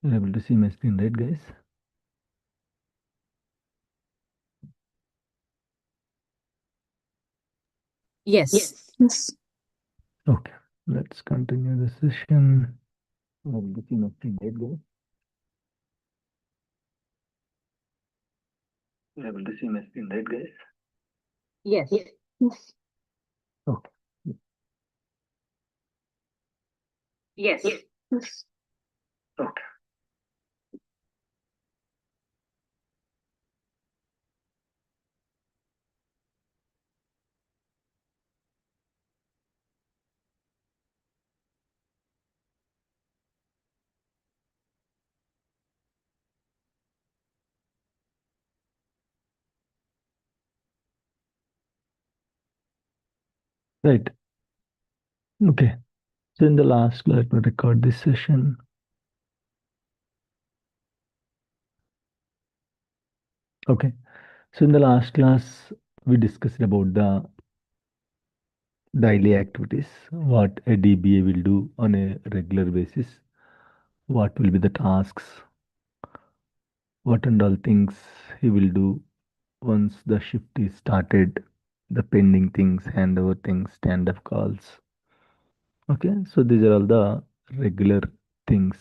You're able to see my screen, right, guys? Yes. Yes. Okay, let's continue the session. You're able to see my screen, right, guys? You're able to see my screen, right, guys? Yes. Yes. Okay, Yes. Yes. okay, right. Okay, so in the last, let me record this session. Okay, so in the last class, we discussed about the daily activities, what a DBA will do on a regular basis, what will be the tasks, what and all things he will do once the shift is started, the pending things, handover things, stand-up calls. Okay, so these are all the regular things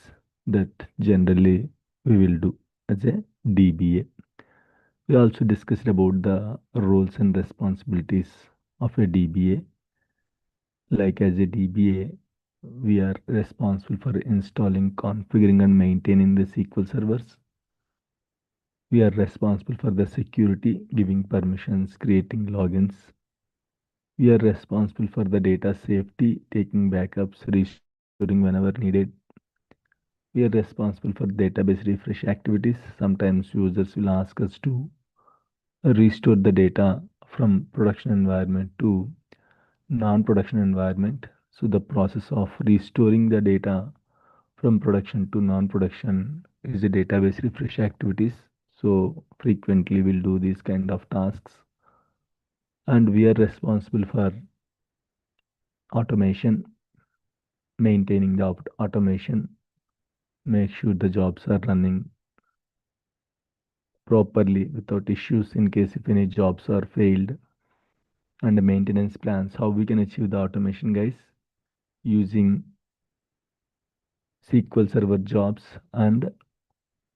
that generally we will do as a DBA. We also discussed about the roles and responsibilities of a DBA. Like as a DBA, we are responsible for installing, configuring, and maintaining the SQL servers. We are responsible for the security, giving permissions, creating logins. We are responsible for the data safety, taking backups, restoring whenever needed. We are responsible for database refresh activities. Sometimes users will ask us to restore the data from production environment to non-production environment. So the process of restoring the data from production to non-production is a database refresh activities. So frequently we'll do these kind of tasks. And we are responsible for automation, maintaining the automation, make sure the jobs are running properly without issues in case if any jobs are failed, and the maintenance plans, how we can achieve the automation, guys, using SQL Server jobs and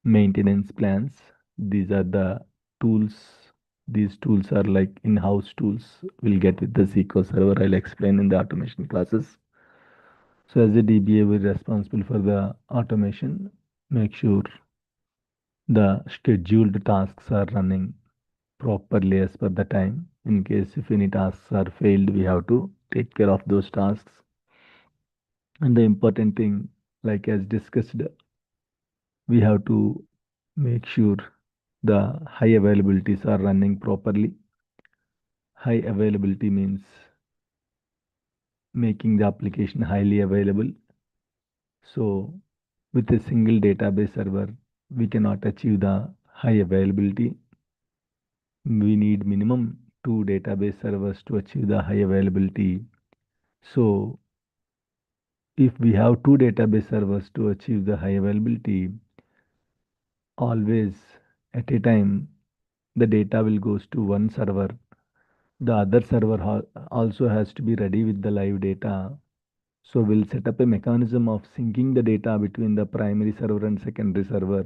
maintenance plans. These are the tools. These tools are like in-house tools we'll get with the SQL Server. I'll explain in the automation classes. So as a DBA, we're responsible for the automation, make sure the scheduled tasks are running properly as per the time. In case if any tasks are failed, we have to take care of those tasks. And the important thing, like as discussed, we have to make sure the high availabilities are running properly. High availability means making the application highly available. So with a single database server, we cannot achieve the high availability. We need minimum two database servers to achieve the high availability. So if we have two database servers to achieve the high availability, always at a time the data will goes to one server. The other server also has to be ready with the live data. So we'll set up a mechanism of syncing the data between the primary server and secondary server.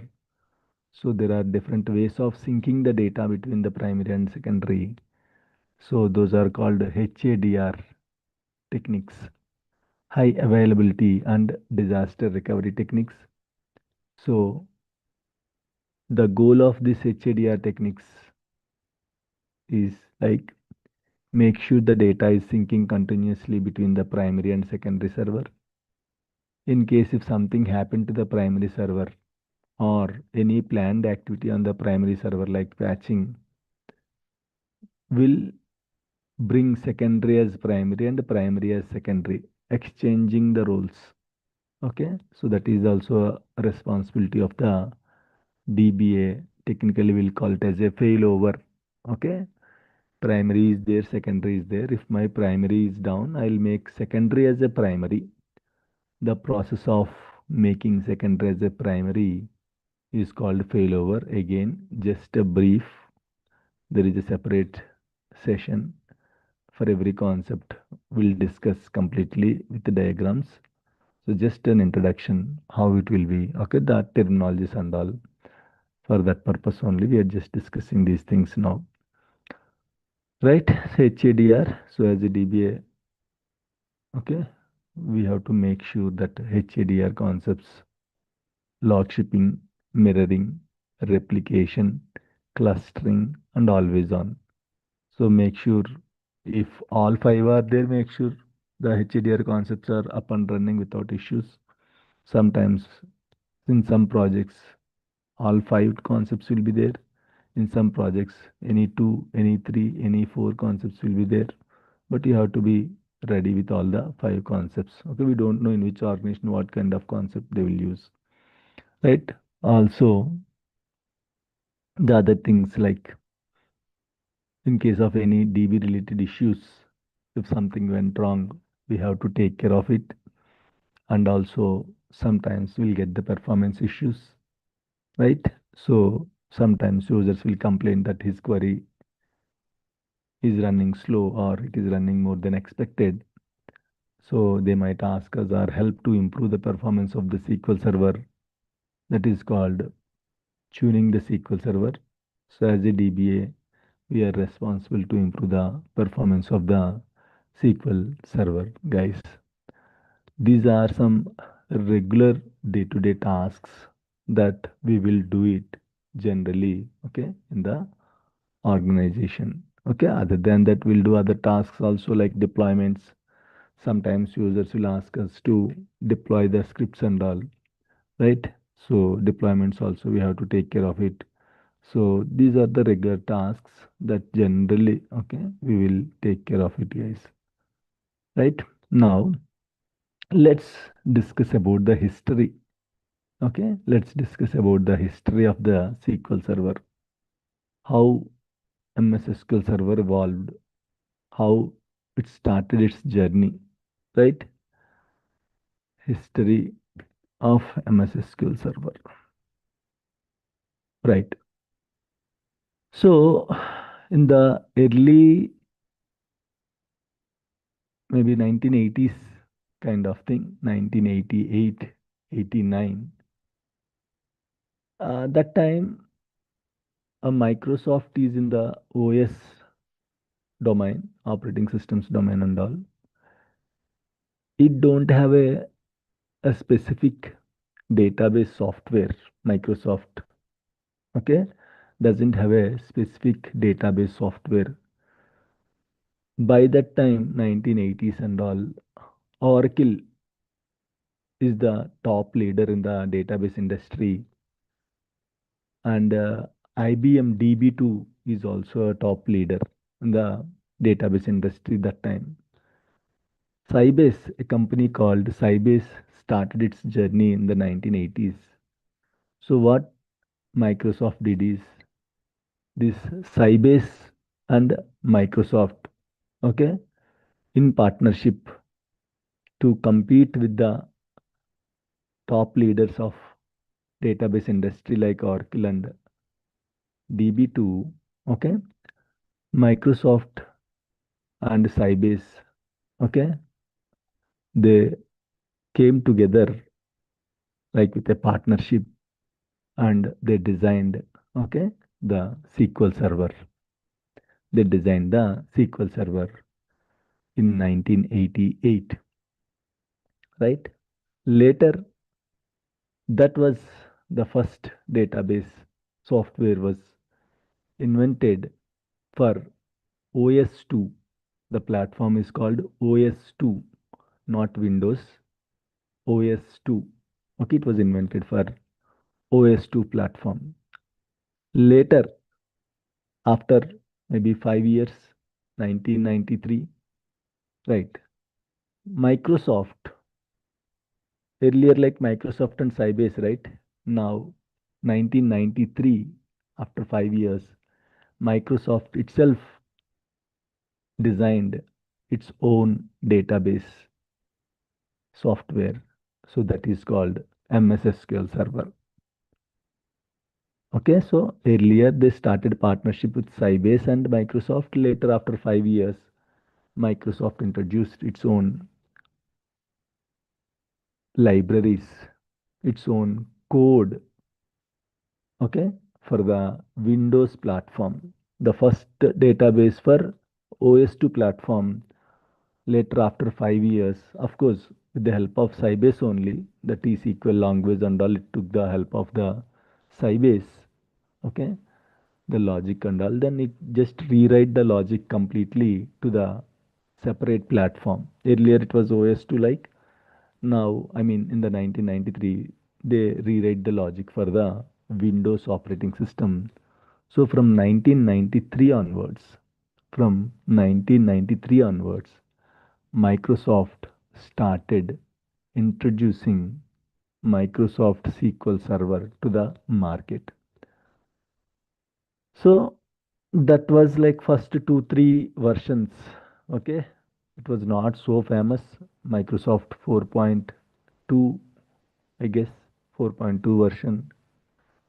So there are different ways of syncing the data between the primary and secondary. So those are called HADR techniques, high availability and disaster recovery techniques. So the goal of this HADR techniques is like make sure the data is syncing continuously between the primary and secondary server. In case if something happened to the primary server or any planned activity on the primary server like patching will bring secondary as primary and primary as secondary, exchanging the roles. Okay, so that is also a responsibility of the DBA. Technically, we'll call it as a failover. Okay, primary is there, secondary is there. If my primary is down, I'll make secondary as a primary. The process of making secondary as a primary is called failover. Again, just a brief. There is a separate session for every concept. We'll discuss completely with the diagrams. So just an introduction, how it will be. Okay, the terminologies and all. For that purpose only, we are just discussing these things now. Right? So HADR. So as a DBA, okay, we have to make sure that HADR concepts, log shipping, mirroring, replication, clustering, and always on. So make sure if all five are there, make sure the HADR concepts are up and running without issues. Sometimes in some projects, all five concepts will be there. In some projects, any two, any three, any four concepts will be there. But you have to be ready with all the five concepts. Okay, we don't know in which organization what kind of concept they will use. Right? Also, the other things like in case of any DB related issues, if something went wrong, we have to take care of it. And also, sometimes we'll get the performance issues, right? So, sometimes users will complain that his query is running slow or it is running more than expected. So, they might ask us our help to improve the performance of the SQL server. That is called tuning the SQL server. So, as a DBA, we are responsible to improve the performance of the SQL server, guys. These are some regular day-to-day tasks that we will do it generally, okay, in the organization. Okay, other than that, we'll do other tasks also like deployments. Sometimes users will ask us to deploy the scripts and all, right? So deployments also we have to take care of it. So these are the regular tasks that generally, okay, we will take care of it, guys. Right? Now, let's discuss about the history. Okay, let's discuss about the history of the SQL Server, how MS SQL Server evolved, how it started its journey, right? History of MS SQL Server, right? So, in the early maybe 1980s kind of thing, 1988, 89, that time Microsoft is in the OS domain, operating systems domain and all. It don't have a specific database software. Microsoft, okay, doesn't have a specific database software. By that time, 1980s and all, Oracle is the top leader in the database industry, and IBM DB2 is also a top leader in the database industry that time. Sybase, a company called Sybase, started its journey in the 1980s. So what Microsoft did is this Sybase and Microsoft, okay, in partnership to compete with the top leaders of database industry like Oracle and DB2, okay, Microsoft and Sybase, okay, they came together like with a partnership and they designed, okay, the SQL server. They designed the SQL server in 1988, right? Later, that was the first database software was invented for OS2. The platform is called OS2, not Windows, OS2. Okay, it was invented for OS2 platform. Later, after maybe 5 years, 1993, right? Microsoft, earlier like Microsoft and Sybase, right? Now, 1993, after 5 years, Microsoft itself designed its own database software. So that is called MS SQL Server. Okay, so earlier they started partnership with Sybase and Microsoft. Later, after 5 years, Microsoft introduced its own libraries, its own code, okay, for the Windows platform. The first database for OS2 platform. Later, after 5 years, of course, with the help of Sybase only, the T-SQL language and all, it took the help of the Sybase, okay, the logic and all. Then it just rewrite the logic completely to the separate platform. Earlier it was OS2 like. Now, I mean, in the 1993, they rewrite the logic for the Windows operating system. So from 1993 onwards, from 1993 onwards, Microsoft started introducing Microsoft SQL Server to the market. So that was like first two, three versions. Okay. It was not so famous. Microsoft 4.2, I guess, 4.2 version.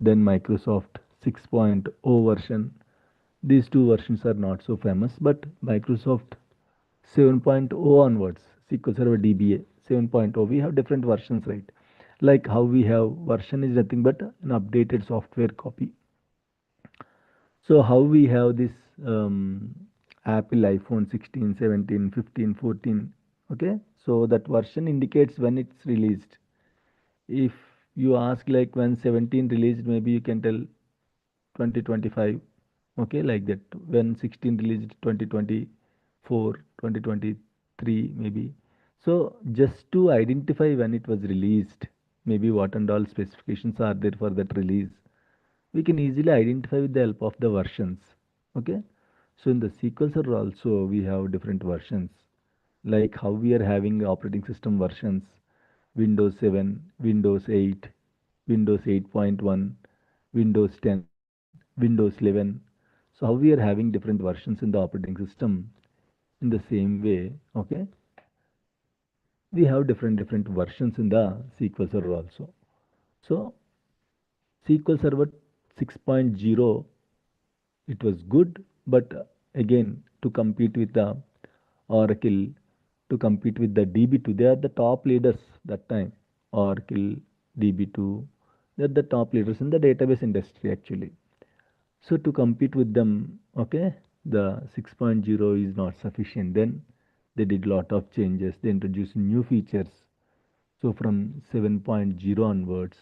Then Microsoft 6.0 version. These two versions are not so famous, but Microsoft 7.0 onwards, SQL Server DBA 7.0, we have different versions, right? Like how we have version is nothing but an updated software copy. So how we have this Apple iPhone 16, 17, 15, 14. Okay, so that version indicates when it's released. If you ask like when 17 released, maybe you can tell 2025. Okay, like that. When 16 released, 2024, 2023 maybe. So just to identify when it was released, maybe what and all specifications are there for that release, we can easily identify with the help of the versions. Okay, so in the sequencer also we have different versions, like how we are having operating system versions: Windows 7, Windows 8, Windows 8.1, Windows 10, Windows 11. So how we are having different versions in the operating system, in the same way, okay, we have different versions in the SQL Server also. So SQL Server 6.0, it was good, but again, to compete with the Oracle, to compete with the DB2, they are the top leaders that time. Oracle, DB2, they're the top leaders in the database industry actually. So to compete with them, okay, the 6.0 is not sufficient. Then they did lot of changes. They introduced new features. So from 7.0 onwards,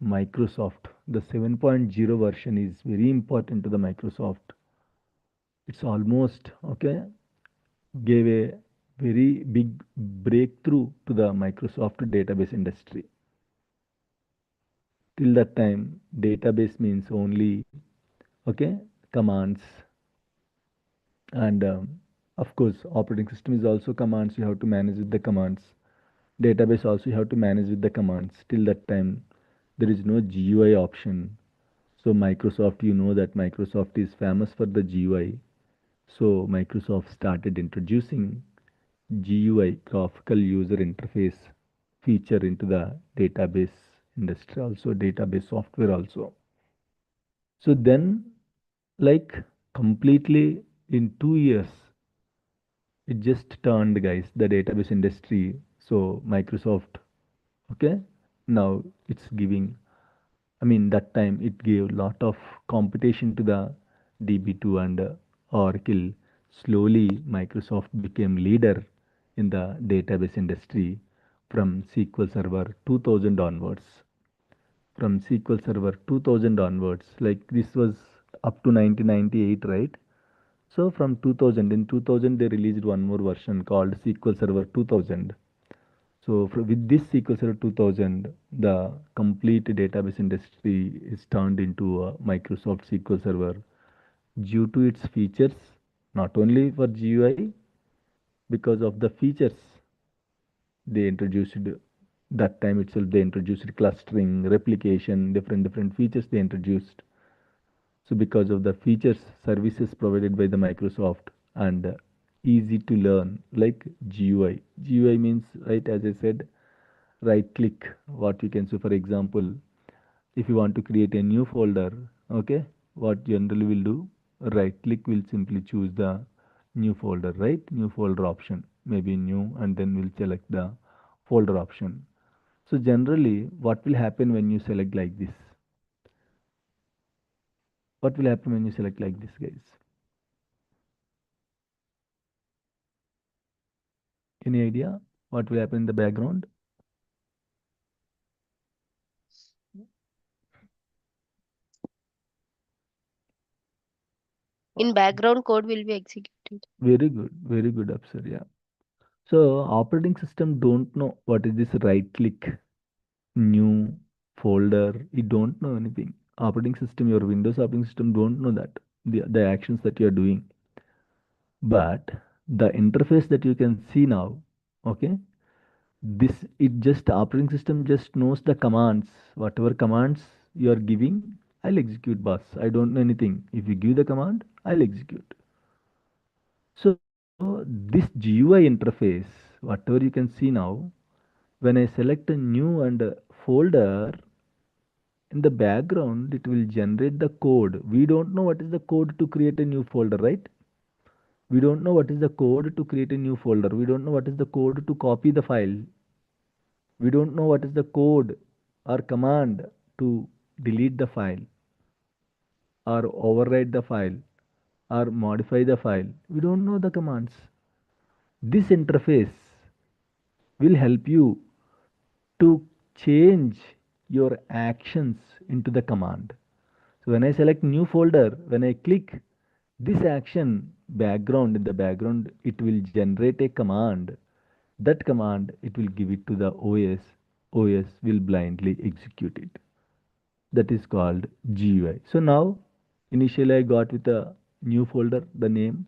Microsoft, the 7.0 version is very important to the Microsoft. It's almost, okay, gave a very big breakthrough to the Microsoft database industry. Till that time, database means only, okay, commands, and of course operating system is also commands. You have to manage with the commands. Database also you have to manage with the commands. Till that time, there is no GUI option. So Microsoft, you know that Microsoft is famous for the GUI. So Microsoft started introducing GUI, graphical user interface, feature into the database industry, also database software also. So then, like, completely in 2 years, it just turned, guys, the database industry. So Microsoft, okay, now it's giving, I mean, that time it gave lot of competition to the DB2 and Oracle. Slowly, Microsoft became leader in the database industry from SQL Server 2000 onwards. From SQL Server 2000 onwards, like this was up to 1998, right? So from 2000, in 2000 they released one more version called SQL Server 2000. So with this SQL Server 2000, the complete database industry is turned into a Microsoft SQL Server due to its features, not only for GUI, because of the features they introduced. That time itself they introduced clustering, replication, different features they introduced. So because of the features, services provided by the Microsoft, and easy to learn, like GUI. GUI means, right, as I said, right click. What you can say, for example, if you want to create a new folder, okay, what generally will do, right click will simply choose the new folder, right, new folder option, maybe new, and then we'll select the folder option. So generally what will happen when you select like this, what will happen when you select like this, guys? Any idea what will happen in the background? In background code will be executed. Very good, Upsir. Yeah. So operating system don't know what is this right click, new folder. You don't know anything. Operating system, your Windows operating system don't know that the actions that you are doing. But the interface that you can see now, okay, this it just operating system just knows the commands. Whatever commands you are giving, I'll execute, boss. I don't know anything. If you give the command, I'll execute. So this GUI interface, whatever you can see now, when I select a new and a folder, in the background, it will generate the code. We don't know what is the code to create a new folder, right? We don't know what is the code to create a new folder. We don't know what is the code to copy the file. We don't know what is the code or command to delete the file or overwrite the file or modify the file. We don't know the commands. This interface will help you to change your actions into the command. So when I select new folder, when I click this action background, in the background, it will generate a command. That command, it will give it to the OS. OS will blindly execute it. That is called GUI. So now, initially I got with a new folder, the name.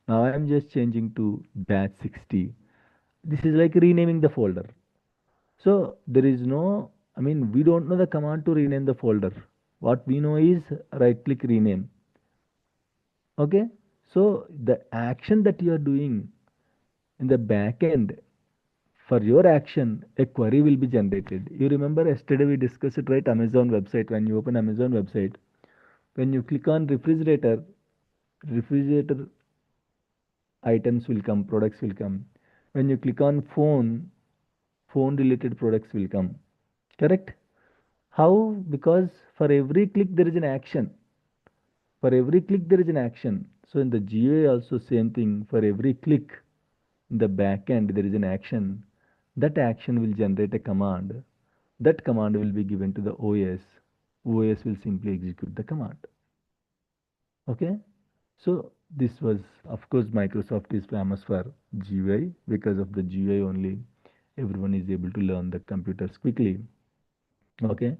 Now I am just changing to batch 60. This is like renaming the folder. So there is no, I mean, we don't know the command to rename the folder. What we know is right click rename. Okay. So the action that you are doing in the back end, for your action, a query will be generated. You remember yesterday we discussed it, right? Amazon website. When you open Amazon website, when you click on refrigerator, refrigerator items will come, products will come. When you click on phone, phone related products will come. Correct? How? Because for every click there is an action. For every click there is an action. So in the GUI also same thing. For every click in the back end there is an action. That action will generate a command. That command will be given to the OS. OS will simply execute the command. Okay. So this was, of course, Microsoft is famous for GUI. Because of the GUI only, everyone is able to learn the computers quickly. Okay.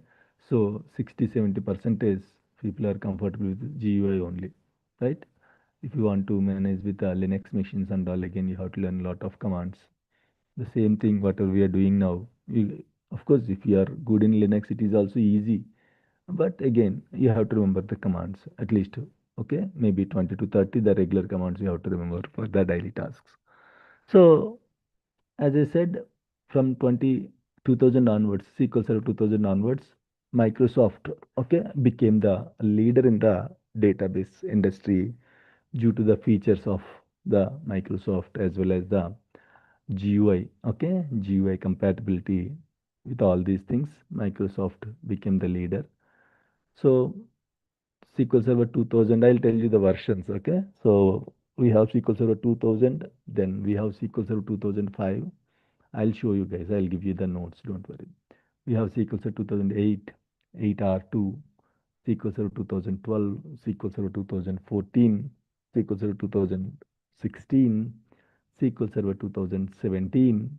So 60-70% is people are comfortable with GUI only, right? If you want to manage with Linux machines and all, again, you have to learn a lot of commands. The same thing, whatever we are doing now. Of course, if you are good in Linux, it is also easy. But again, you have to remember the commands at least, okay? Maybe 20 to 30, the regular commands you have to remember for the daily tasks. So, as I said, from 2000 onwards, SQL Server 2000 onwards, Microsoft, okay, became the leader in the database industry due to the features of the Microsoft as well as the GUI, okay, GUI compatibility with all these things. Microsoft became the leader. So SQL Server 2000, I'll tell you the versions, okay? So we have SQL Server 2000, then we have SQL Server 2005. I'll show you guys, I'll give you the notes, don't worry. We have SQL Server 2008, 8R2, SQL Server 2012, SQL Server 2014, SQL Server 2016, SQL Server 2017,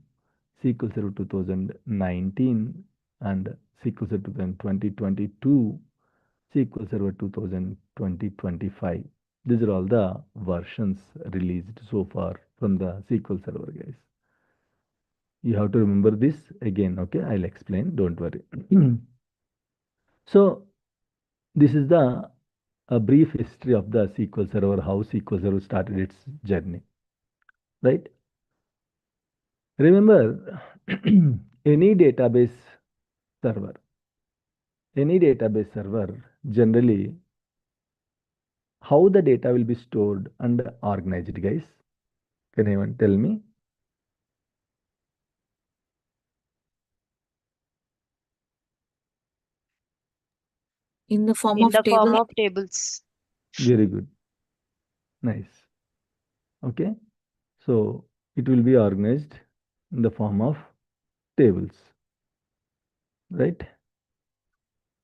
SQL Server 2019, and SQL Server 2022, SQL Server 2020-2025. These are all the versions released so far from the SQL Server, guys. You have to remember this again, okay? I'll explain, don't worry. So this is the a brief history of the SQL Server, how SQL Server started its journey, right? Remember, any database server, generally, how the data will be stored and organized, guys? Can anyone tell me? In the form In of the form table. of tables. Very good. Nice. Okay. So it will be organized in the form of tables, right?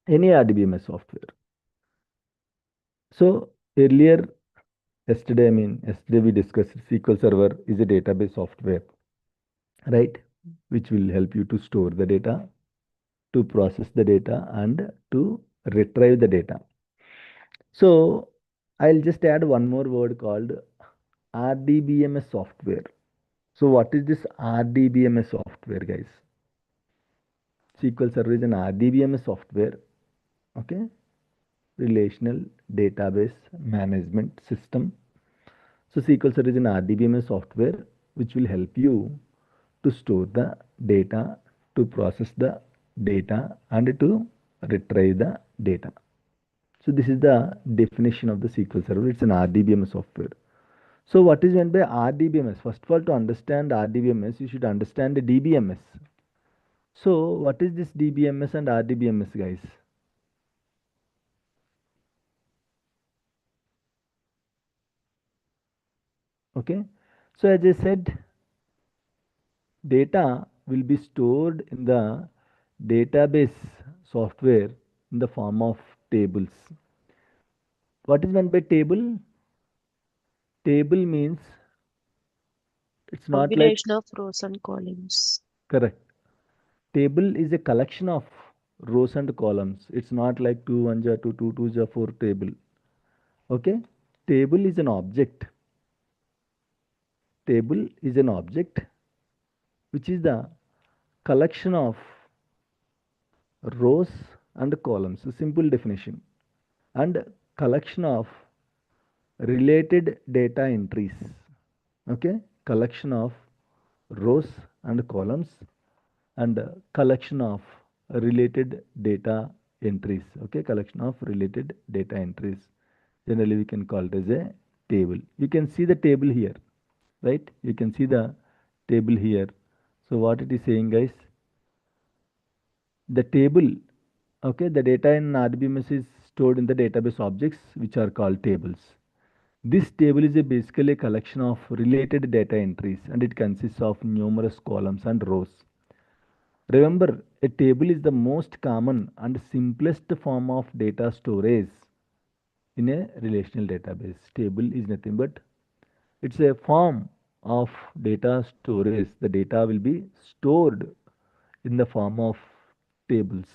Any RDBMS software. So earlier, yesterday we discussed SQL Server is a database software, right? Which will help you to store the data, to process the data, and to retrieve the data. So I'll just add one more word called RDBMS software. So what is this RDBMS software, guys? SQL Server is an RDBMS software, okay? Relational Database Management System. So SQL Server is an RDBMS software which will help you to store the data, to process the data, and to retrieve the data. So this is the definition of the SQL Server. It's an RDBMS software. So what is meant by RDBMS? First of all, to understand RDBMS, you should understand the DBMS. So what is this DBMS and RDBMS, guys? Okay. So as I said, data will be stored in the database software in the form of tables. What is meant by table? Table means it's not like, Combination of rows and columns. correct. Table is a collection of rows and columns. It's not like 2 1 ja 2 2 2 ja 4 table. Okay. Table is an object. Table is an object which is the collection of rows and columns. A simple definition. And collection of related data entries. Okay. Collection of rows and columns and collection of related data entries. Okay. Collection of related data entries. Generally we can call it as a table. You can see the table here, right? You can see the table here. So what it is saying, guys, the table, okay, the data in RDBMS is stored in the database objects which are called tables. This table is basically a collection of related data entries and it consists of numerous columns and rows. Remember, a table is the most common and simplest form of data storage in a relational database. Table is nothing but it's a form of data storage. The data will be stored in the form of tables.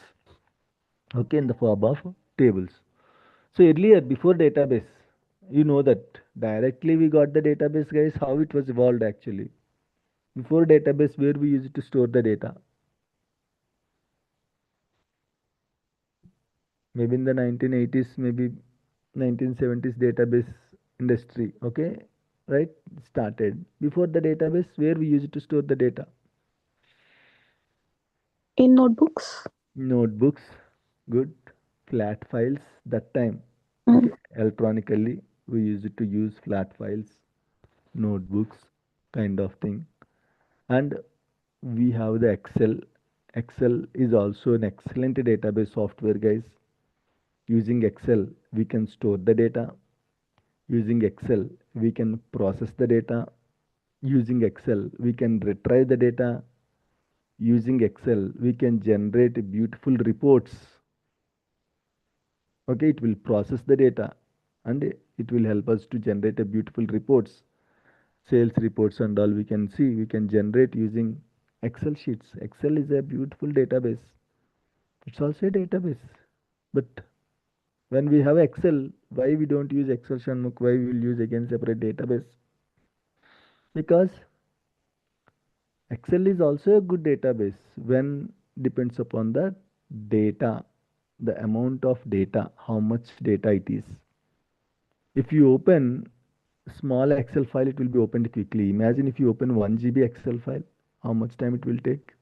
Okay, in the form of tables. So earlier, before database, you know that directly we got the database, guys, how it was evolved actually. Before database, where we used to store the data. Maybe in the 1980s, maybe 1970s database industry, okay, right, started. Before the database, where we used to store the data. In notebooks. Notebooks, good. Flat files, that time, Mm. okay, electronically, we used to use flat files, notebooks, kind of thing. And we have the Excel. Excel is also an excellent database software, guys. Using Excel, we can store the data. Using Excel, we can process the data. Using Excel, we can retrieve the data. Using Excel, we can generate beautiful reports. Okay, it will process the data and it will help us to generate a beautiful reports, sales reports and all we can see, we can generate using Excel sheets. Excel is a beautiful database. It's also a database. But when we have Excel, why we don't use Excel Shanmukh? Why we will use again separate database? Because Excel is also a good database when depends upon the data, the amount of data, how much data it is. If you open small Excel file, it will be opened quickly. Imagine if you open 1 GB Excel file, how much time it will take?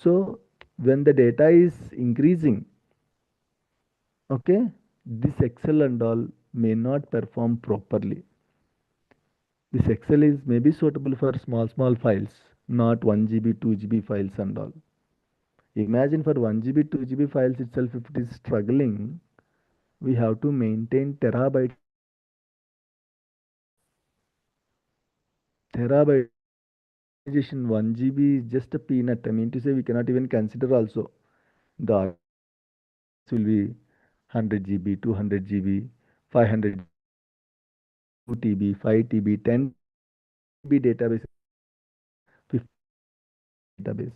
So when the data is increasing, okay, this Excel and all may not perform properly. This Excel is maybe suitable for small files, not 1 GB, 2 GB files and all. Imagine for 1 GB, 2 GB files itself, if it is struggling, we have to maintain terabytes of data. Terabytes. Organization 1 GB is just a peanut. I mean to say, we cannot even consider also. The organization databases will be 100 GB, 200 GB, 500 GB, 2 TB, 5 TB, 10 TB, 20 TB database, 50 GB database.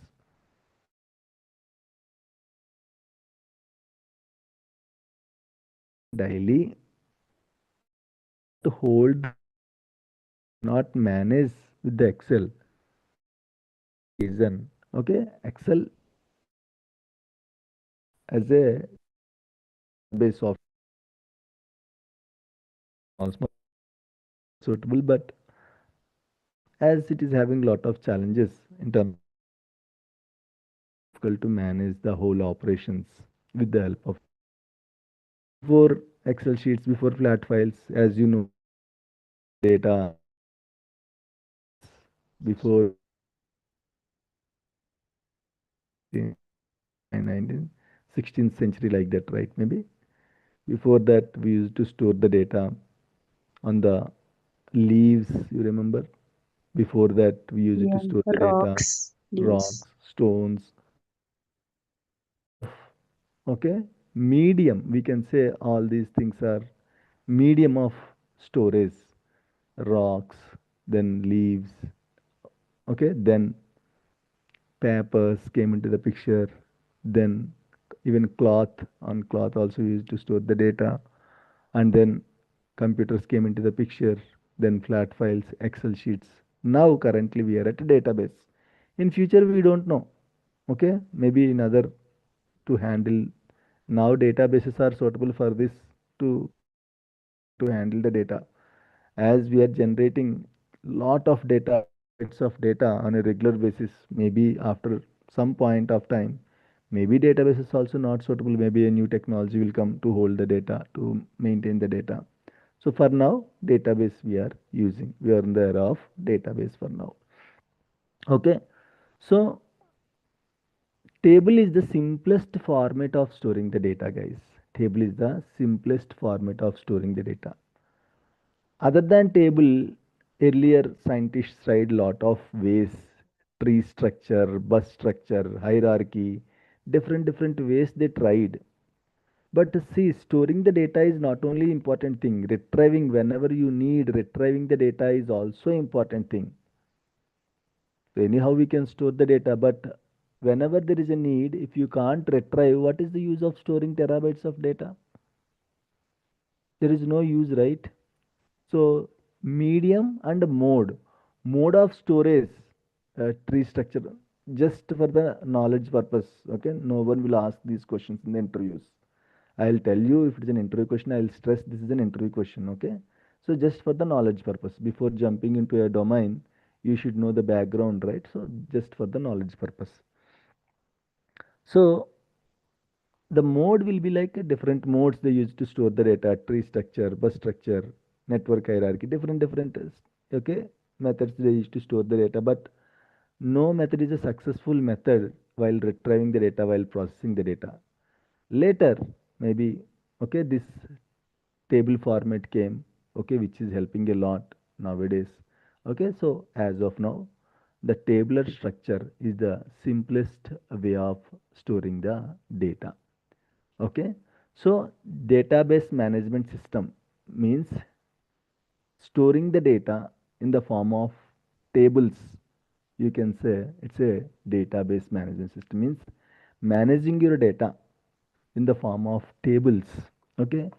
Daily, we cannot hold the data. We cannot manage with the Excel. That's the reason. Okay, Excel as a database software, small suitable, but as it is having lot of challenges in terms of performance, very difficult to manage the whole operations with the help of before Excel sheets, before flat files. As you know, we store the data in files before 16th, 16th century, like that, right? Maybe before that we used to store the data on the leaves, you remember? Before that we used to Yeah, store the data, rocks, leaves. rocks, stones. This kind of, okay, medium, we can say all these things are medium of storage. Rocks, then leaves, okay, then papers came into the picture, then even cloth, on cloth also used to store the data, and then computers came into the picture, then flat files, Excel sheets. Now currently we are at a database. In future we don't know, okay, maybe in other to handle. Now databases are suitable for this, to to handle the data, as we are generating lot of data, terabytes of data on a regular basis. Maybe after some point of time, maybe database is also not suitable. Maybe a new technology will come to hold the data, to maintain the data. So for now, database we are using. We are in the era of database for now. Okay. So table is the simplest format of storing the data, guys. Table is the simplest format of storing the data. Other than table, earlier scientists tried lot of ways: tree structure, bus structure, hierarchy, different ways they tried. But see, storing the data is not only important thing. Retrieving whenever you need, retrieving the data is also important thing. So anyhow we can store the data, but whenever there is a need, if you can't retrieve, what is the use of storing terabytes of data? There is no use, right? So medium and mode of storage, tree structure, just for the knowledge purpose. Okay, no one will ask these questions in the interviews. I'll tell you if it is an interview question. I'll stress this is an interview question. Okay, so just for the knowledge purpose, before jumping into a domain, you should know the background, right? So just for the knowledge purpose. So the mode will be like a different modes they use to store the data: tree structure, bus structure, network hierarchy, different okay, methods they use to store the data. But no method is a successful method while retrieving the data, while processing the data. Later, maybe, okay, this table format came, okay, which is helping a lot nowadays. Okay, so as of now, the tabular structure is the simplest way of storing the data. Okay, so database management system means storing the data in the form of tables. You can say it's a database management system, means managing your data in the form of tables. Okay,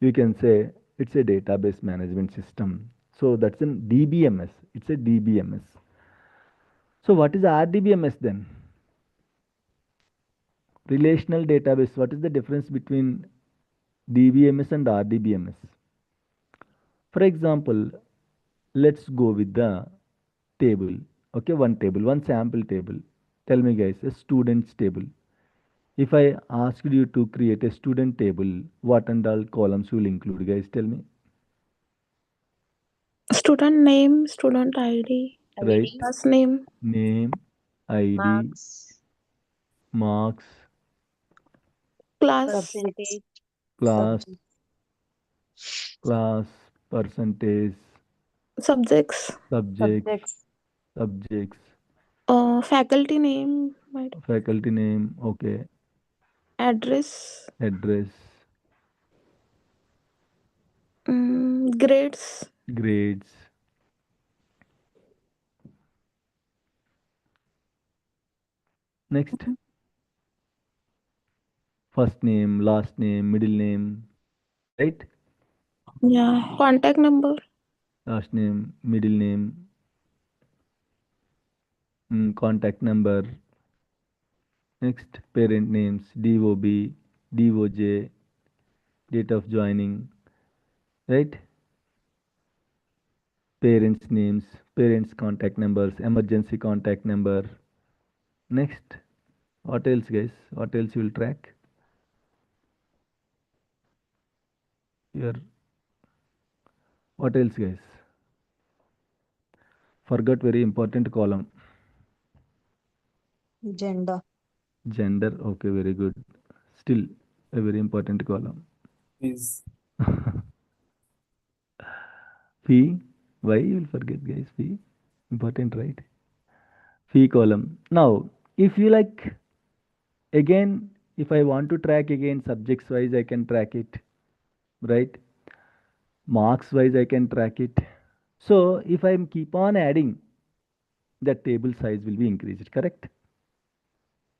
you can say it's a database management system. So that's in DBMS. It's a DBMS. So what is RDBMS then? Relational database. What is the difference between DBMS and RDBMS? For example, let's go with the table. Okay, one table, one sample table. Tell me, guys, a student's table. If I asked you to create a student table, what and all columns will include, guys? Tell me. Student name, student ID, Right? ID, class name, Name, ID, marks, marks, class, percentage, class, subject, class, percentage, subjects, subjects, subjects, subjects, faculty name, right, faculty name, okay, address, address, grades, grades. Next, first name, last name, middle name, right? yeah, contact number, Last name, middle name, contact number. Next, parent names, DOB, DOJ, date of joining, right? Parents' names, parents' contact numbers, emergency contact number. Next, what else, guys? What else you will track? Here, what else, guys? Forgot very important column. gender, Gender, okay, very good. Still a very important column. Is Fee, why you will forget, guys? Fee, important, right? Fee column. Now, if you like, again, if I want to track again subjects wise, I can track it, right? Marks wise, I can track it. So if I keep on adding, the table size will be increased, correct?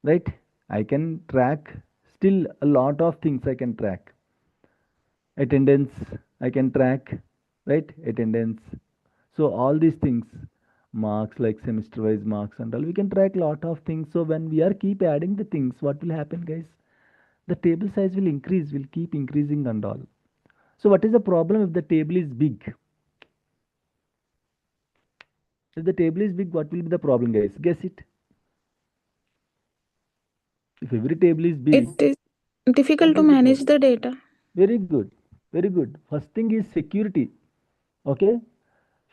Right? I can track still a lot of things I can track. Attendance, I can track, right? Attendance. So all these things, marks like semester wise marks and all, we can track lot of things. So when we are keep adding the things, what will happen, guys? The table size will increase, will keep increasing and all. So what is the problem if the table is big? If the table is big, what will be the problem, guys? Guess it. If every table is it big, is what difficult to is the manage problem? the data. Very good. Very good. First thing is security. Okay.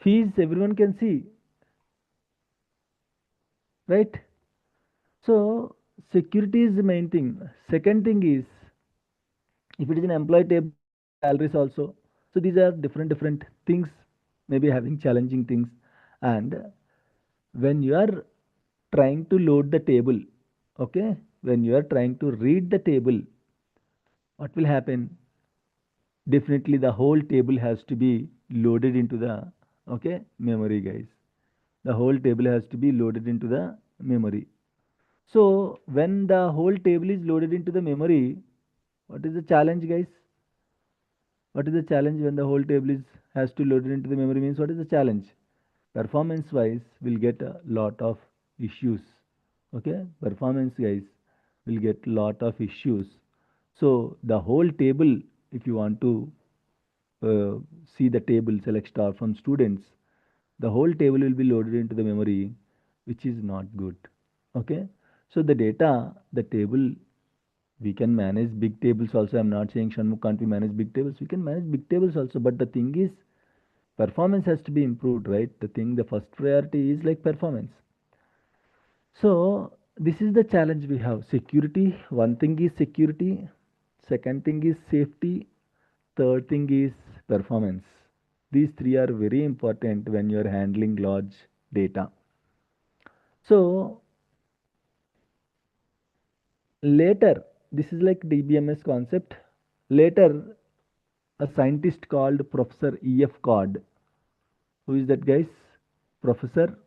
Fees everyone can see, right? So security is the main thing. Second thing is if it is an employee table, we can see salaries also. So these are different things, maybe having challenging things. And when you are trying to load the table, okay, when you are trying to read the table, what will happen? Definitely the whole table has to be loaded into the, okay, memory, guys. The whole table has to be loaded into the memory. So when the whole table is loaded into the memory, what is the challenge, guys? What is the challenge when the whole table is has to load it into the memory? Means what is the challenge? Performance wise, we'll get a lot of issues. Okay, performance guys will get lot of issues. So the whole table, if you want to uh, see the table, select star from students, the whole table will be loaded into the memory, which is not good. Okay, so the data, the table, we can manage big tables also. I'm not saying Shanmugh can't we manage big tables. We can manage big tables also, but the thing is performance has to be improved, right? The thing, the first priority is like performance. So this is the challenge we have. Security, one thing is security, second thing is safety, third thing is performance. These three are very important when you are handling large data. So later, this is like DBMS concept. Later, a scientist called Professor E.F. Cod. Who is that, guys? Professor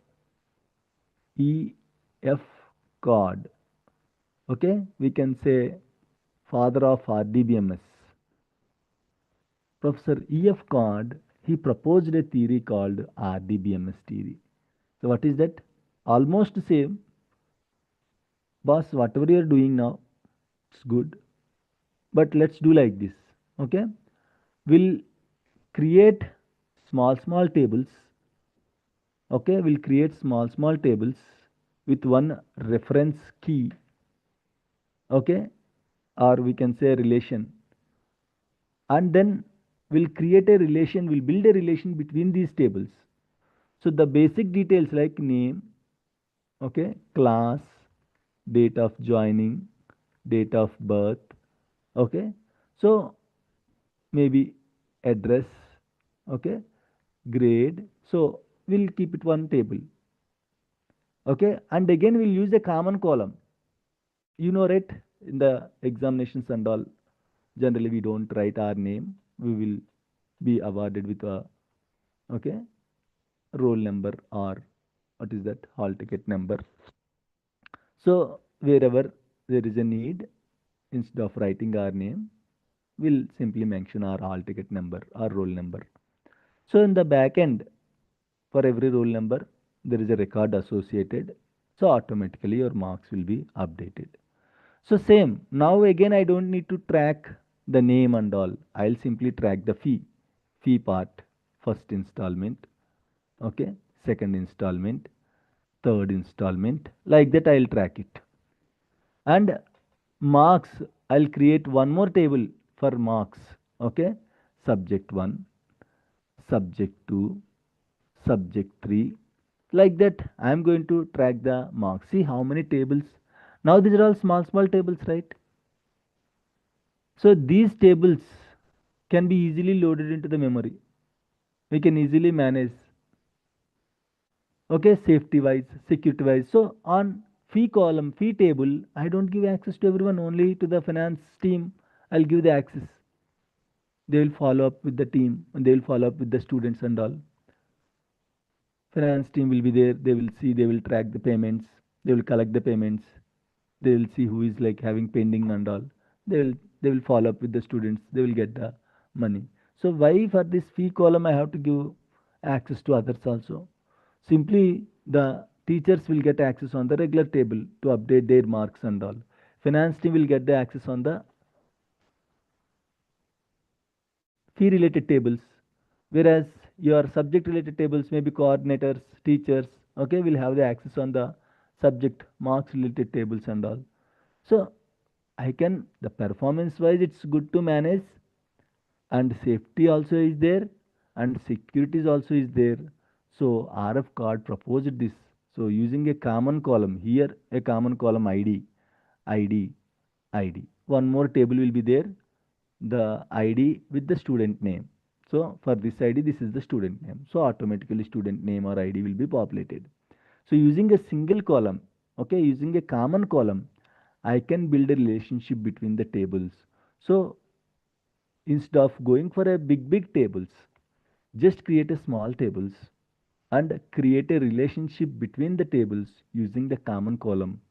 E.F. Cod. Okay, we can say father of RDBMS. Professor E.F. Cod, he proposed a theory called RDBMS theory. So what is that? Almost same. Boss, whatever you are doing now, it's good. But let's do like this. Okay? We'll create small tables. Okay, we'll create small tables with one reference key, okay, or we can say relation, and then we'll create a relation, we'll build a relation between these tables. So the basic details like name, okay, class, date of joining, date of birth, okay, so maybe address, okay, grade. So we'll keep it one table, okay, and again we'll use a common column. You know, right, in the examinations and all, generally we don't write our name, we will be awarded with a, okay, roll number, or what is that, hall ticket number. So wherever there is a need, instead of writing our name, we'll simply mention our hall ticket number or roll number. So in the back end, for every roll number, there is a record associated. So automatically your marks will be updated. So same, now again I don't need to track the name and all. I'll simply track the fee. Fee part, first installment, okay, second installment, third installment, like that I'll track it. And marks, I'll create one more table for marks, okay, subject 1, subject 2, subject 3, like that I'm going to track the marks. See how many tables. Now these are all small tables, right? So these tables can be easily loaded into the memory. We can easily manage, okay, safety wise, security wise. So on fee column, fee table, I don't give access to everyone, only to the finance team I'll give the access. They will follow up with the team and they will follow up with the students and all. Finance team will be there, they will see, they will track the payments, they will collect the payments, they will see who is like having pending and all. They will follow up with the students, they will get the money. So why for this fee column I have to give access to others also? Simply the teachers will get access on the regular table to update their marks and all. Finance team will get the access on the fee related tables, whereas your subject related tables, maybe coordinators, teachers, okay, will have the access on the subject marks related tables and all. So I can, the performance wise it's good to manage, and safety also is there, and securities also is there. So RF card proposed this. So using a common column here, a common column id id, one more table will be there, the id with the student name. So for this id, this is the student name, so automatically student name or id will be populated. So using a single column, okay, using a common column, I can build a relationship between the tables. So instead of going for a big tables, just create a small tables and create a relationship between the tables using the common column.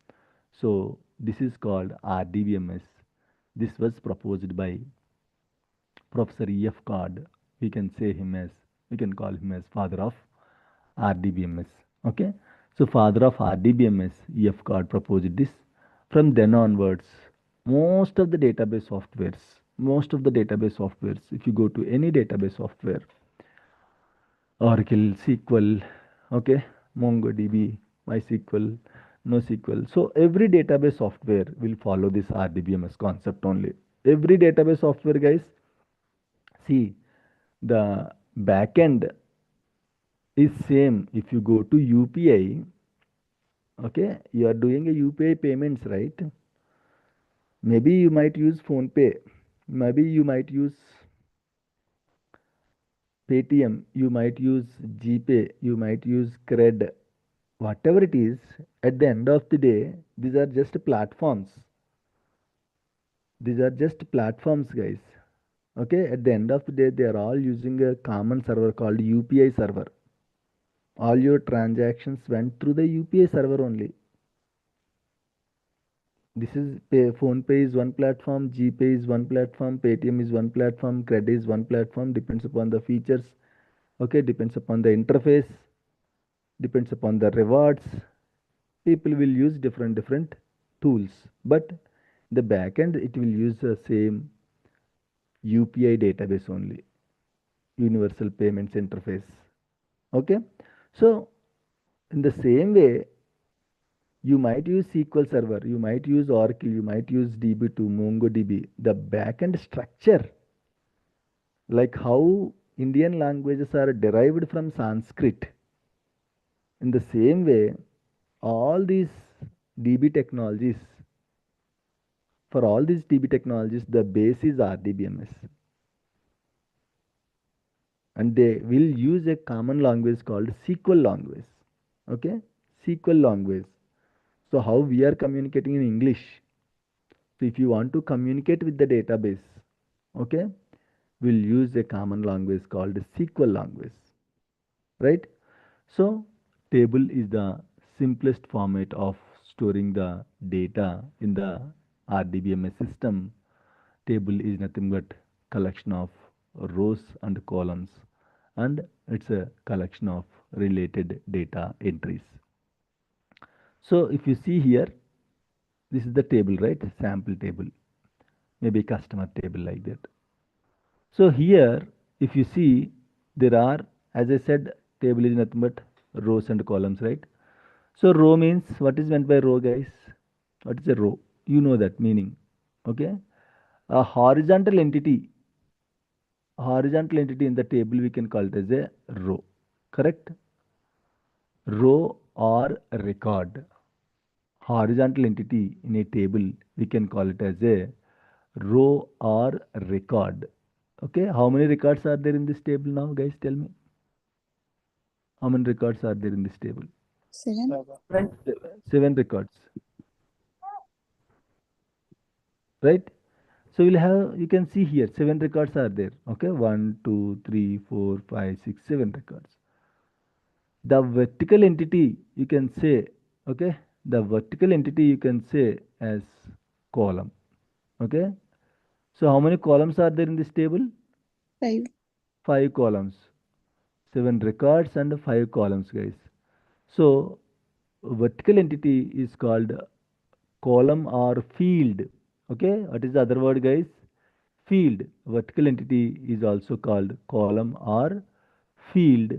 So this is called rdbms. This was proposed by Professor ef card. We can say him as, we can call him as father of rdbms, okay. So father of rdbms, ef card proposed this. From then onwards, most of the database softwares, if you go to any database software, Oracle, SQL, okay, MongoDB, MySQL, NoSQL, so every database software will follow this rdbms concept only. Every database software, guys, see, the backend is same. If you go to UPI, okay, you are doing a UPI payments, right? Maybe you might use phone pay, maybe you might use Paytm, you might use GPay, you might use Cred, whatever it is. At the end of the day, these are just platforms. These are just platforms, guys. Okay, at the end of the day, they are all using a common server called UPI server. All your transactions went through the UPI server only. This is phone pay is one platform, GPay is one platform, Paytm is one platform, Credit is one platform, depends upon the features, okay, depends upon the interface, depends upon the rewards. People will use different tools, but the backend it will use the same UPI database only, universal payments interface, okay. So in the same way, You might use SQL Server, you might use Oracle, you might use DB2, MongoDB. The backend structure, like how Indian languages are derived from Sanskrit, in the same way, all these DB technologies, for all these DB technologies, the base is RDBMS. And they will use a common language called SQL language. Okay? SQL language. So how we are communicating in English. So if you want to communicate with the database, okay, we'll use a common language called SQL language. Right? So table is the simplest format of storing the data in the RDBMS system. Table is nothing but collection of rows and columns, and it's a collection of related data entries. So if you see here, this is the table, right? Sample table, maybe customer table like that. So here, if you see, there are, as I said, table is nothing but rows and columns, right? So row means, what is meant by row, guys? What is a row? You know that meaning, okay? A horizontal entity in the table, we can call it as a row, correct? Row or record. Horizontal entity in a table, we can call it as a row or record. Okay, how many records are there in this table now, guys? Tell me. How many records are there in this table? 7. Right? Seven records, right? So you'll have, you can see here, 7 records are there. Okay, 1, 2, 3, 4, 5, 6, 7 records. The vertical entity, you can say, okay, the vertical entity you can say as column. Okay, so how many columns are there in this table? 5. 5 columns. 7 records and 5 columns, guys. So vertical entity is called column or field. Okay, what is the other word, guys? Field. Vertical entity is also called column or field.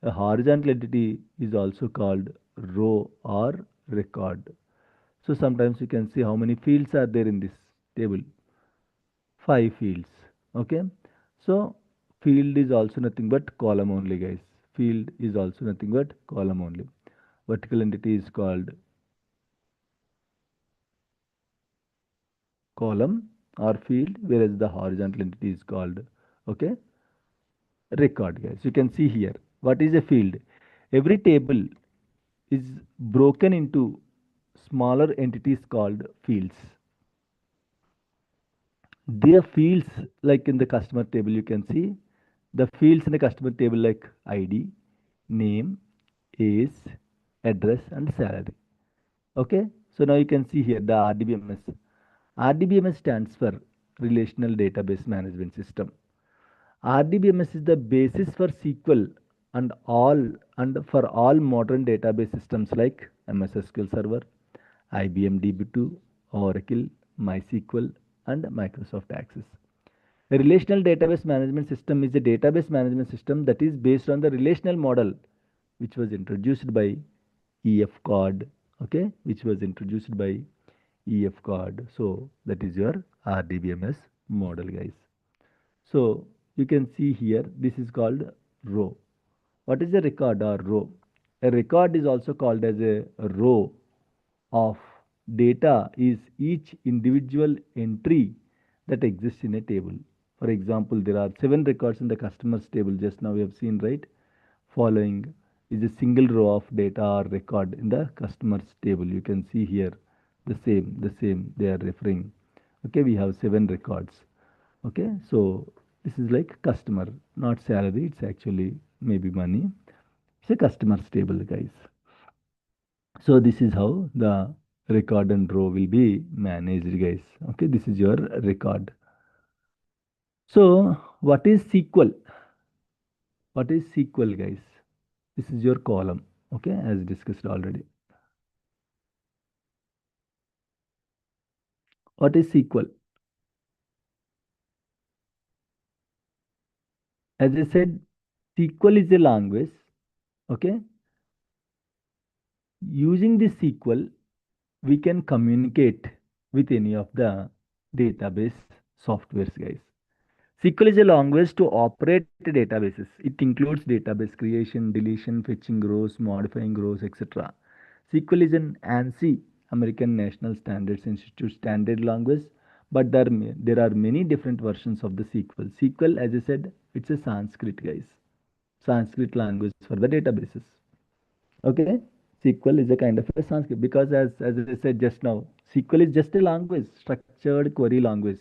A horizontal entity is also called row or record. So sometimes you can see how many fields are there in this table. 5 fields. Okay. So field is also nothing but column only, guys. Field is also nothing but column only. Vertical entity is called column or field, whereas the horizontal entity is called, okay, record, guys. You can see here, what is a field? Every table is broken into smaller entities called fields. Their fields, like in the customer table, you can see the fields in the customer table like ID, name, age, address, and salary. Okay, so now you can see here the RDBMS. RDBMS stands for Relational Database Management System. RDBMS is the basis for SQL and for all modern database systems like MS SQL Server, IBM DB2, Oracle, MySQL, and Microsoft Access. A relational database management system is a database management system that is based on the relational model which was introduced by EF card, okay, which was introduced by EF card. So that is your RDBMS model, guys. So you can see here, this is called row. What is a record or row? A record is also called as a row of data is each individual entry that exists in a table. For example, there are 7 records in the customers table, just now we have seen, right? Following is a single row of data or record in the customers table. You can see here the same they are referring. Okay, we have 7 records. Okay, so this is like customer, not salary, it's actually maybe money. It's a customer's table, guys. So this is how the record and row will be managed, guys. Okay, this is your record. So what is SQL? What is SQL, guys? This is your column, okay, as discussed already. What is SQL? As I said, SQL is a language, okay. Using this SQL, we can communicate with any of the database softwares, guys. SQL is a language to operate databases. It includes database creation, deletion, fetching rows, modifying rows, etc. SQL is an ANSI, American National Standards Institute standard language, but there are many different versions of the SQL. SQL, as I said, it's a Sanskrit, guys. Sanskrit language for the databases. Okay, SQL is a kind of a Sanskrit because as I said just now, SQL is just a language, structured query language.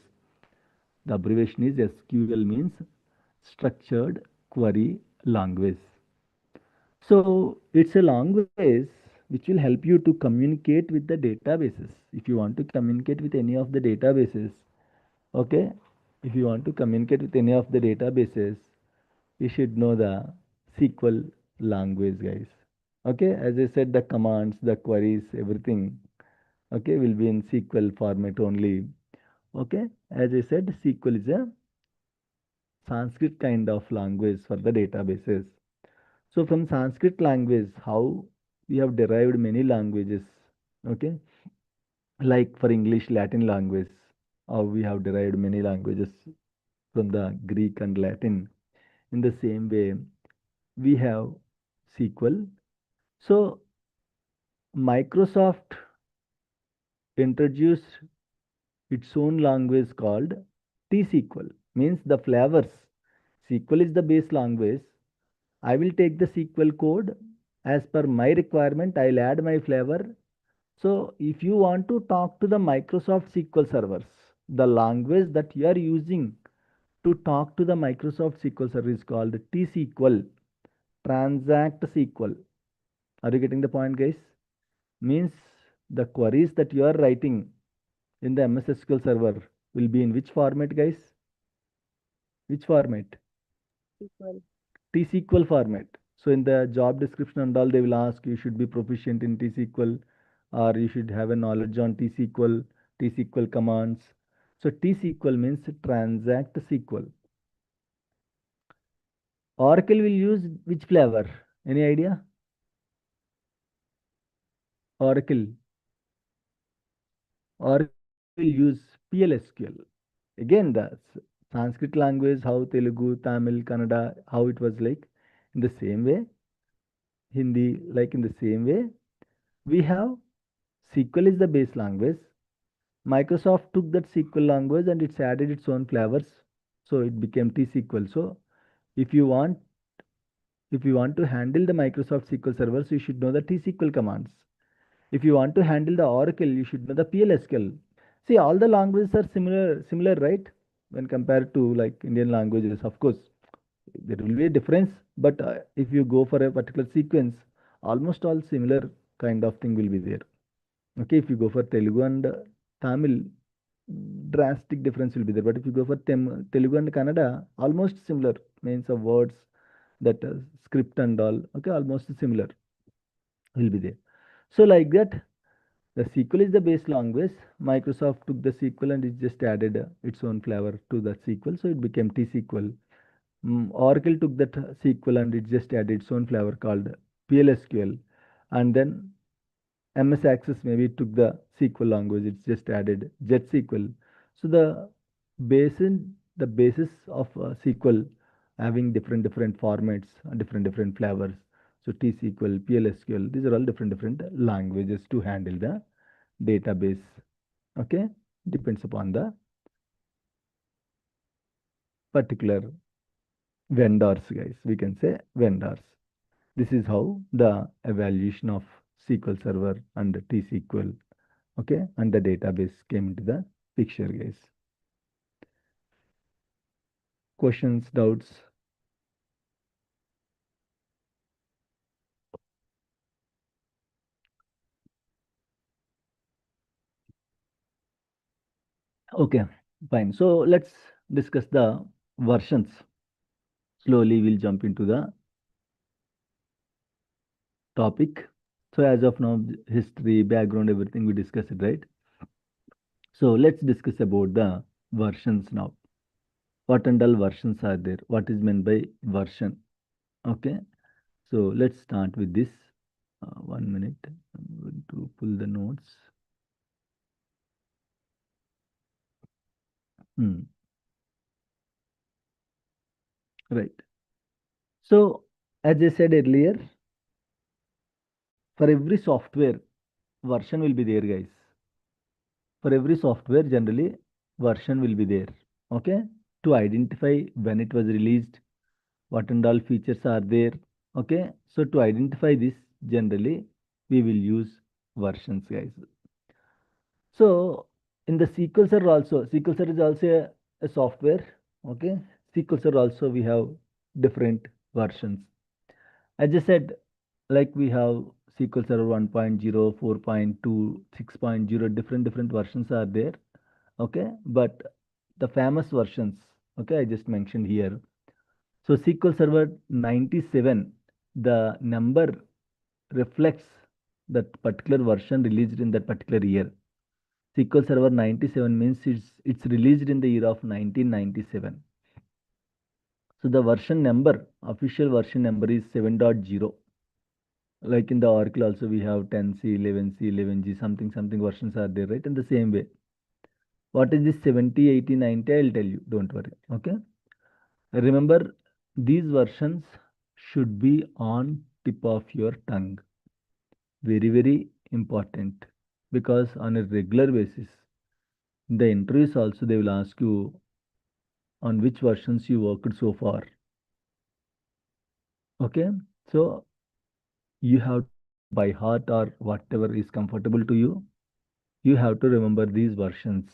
The abbreviation is SQL, means structured query language. So it's a language which will help you to communicate with the databases. If you want to communicate with any of the databases, okay, if you want to communicate with any of the databases, you should know the SQL language, guys. Okay, as I said, the commands, the queries, everything, okay, will be in SQL format only. Okay, as I said, SQL is a Sanskrit kind of language for the databases. So from Sanskrit language, how we have derived many languages, okay, like for English, Latin language, how we have derived many languages from the Greek and Latin. In the same way, we have SQL. So Microsoft introduced its own language called T-SQL, means the flavors. SQL is the base language. I will take the SQL code as per my requirement. I'll add my flavor. So if you want to talk to the Microsoft SQL servers, the language that you are using to talk to the Microsoft SQL server is called T-SQL, Transact SQL. Are you getting the point, guys? Means the queries that you are writing in the MS SQL server will be in which format, guys? Which format? SQL. T-SQL format. So in the job description and all, they will ask you should be proficient in T-SQL, or you should have a knowledge on T-SQL, T-SQL commands. So T-SQL means transact SQL. Oracle will use which flavor? Any idea? Oracle. Oracle will use PLSQL. Again, the Sanskrit language, how Telugu, Tamil, Kannada, how it was like. In the same way, Hindi, like in the same way, we have SQL is the base language. Microsoft took that SQL language and it's added its own flavors. So it became T-SQL. So if you want if you want to handle the Microsoft SQL servers, you should know the T-SQL commands. If you want to handle the Oracle, you should know the PLSQL. See, all the languages are similar, right? When compared to like Indian languages, of course, there will be a difference. But if you go for a particular sequence, almost all similar kind of thing will be there. Okay, if you go for Telugu and Tamil, drastic difference will be there. But if you go for Telugu and Kannada, almost similar means of words, that script and all, okay, almost similar will be there. So like that, the SQL is the base language. Microsoft took the SQL and it just added its own flavor to the SQL, so it became T-SQL. Oracle took that SQL and it just added its own flavor called PLSQL, and then MS Access maybe took the SQL language, it's just added Jet SQL. So the basis of SQL having different formats and different flavors. So T-SQL, PLSQL, these are all different languages to handle the database. Okay, depends upon the particular vendors, guys. We can say vendors. This is how the evaluation of SQL Server and T-SQL, okay, and the database came into the picture, guys. Questions, doubts? Okay, fine. So let's discuss the versions. Slowly we'll jump into the topic. So as of now, history, background, everything we discussed it, right? So let's discuss about the versions now. What and all versions are there? What is meant by version? Okay, so let's start with this. 1 minute. I'm going to pull the notes. Hmm. Right. So, as I said earlier, for every software, version will be there, guys. For every software, generally, version will be there. Okay. To identify when it was released, what and all features are there. Okay. So, to identify this, generally, we will use versions, guys. So, in the SQL Server also, SQL Server is also a software. Okay. SQL Server also we have different versions. As I said, like we have SQL Server 1.0, 4.2, 6.0, different versions are there. Okay, but the famous versions, okay, I just mentioned here. So SQL Server 97, the number reflects that particular version released in that particular year. SQL Server 97 means it's released in the year of 1997. So the version number, official version number is 7.0. Like in the Oracle also we have 10C, 11C, 11G, something versions are there, right? In the same way. What is this 70, 80, 90? I'll tell you, don't worry. Okay. Remember, these versions should be on tip of your tongue. Very important. Because on a regular basis, in the interviews also they will ask you on which versions you worked so far. Okay. So you have to remember by heart or whatever is comfortable to you. You have to remember these versions.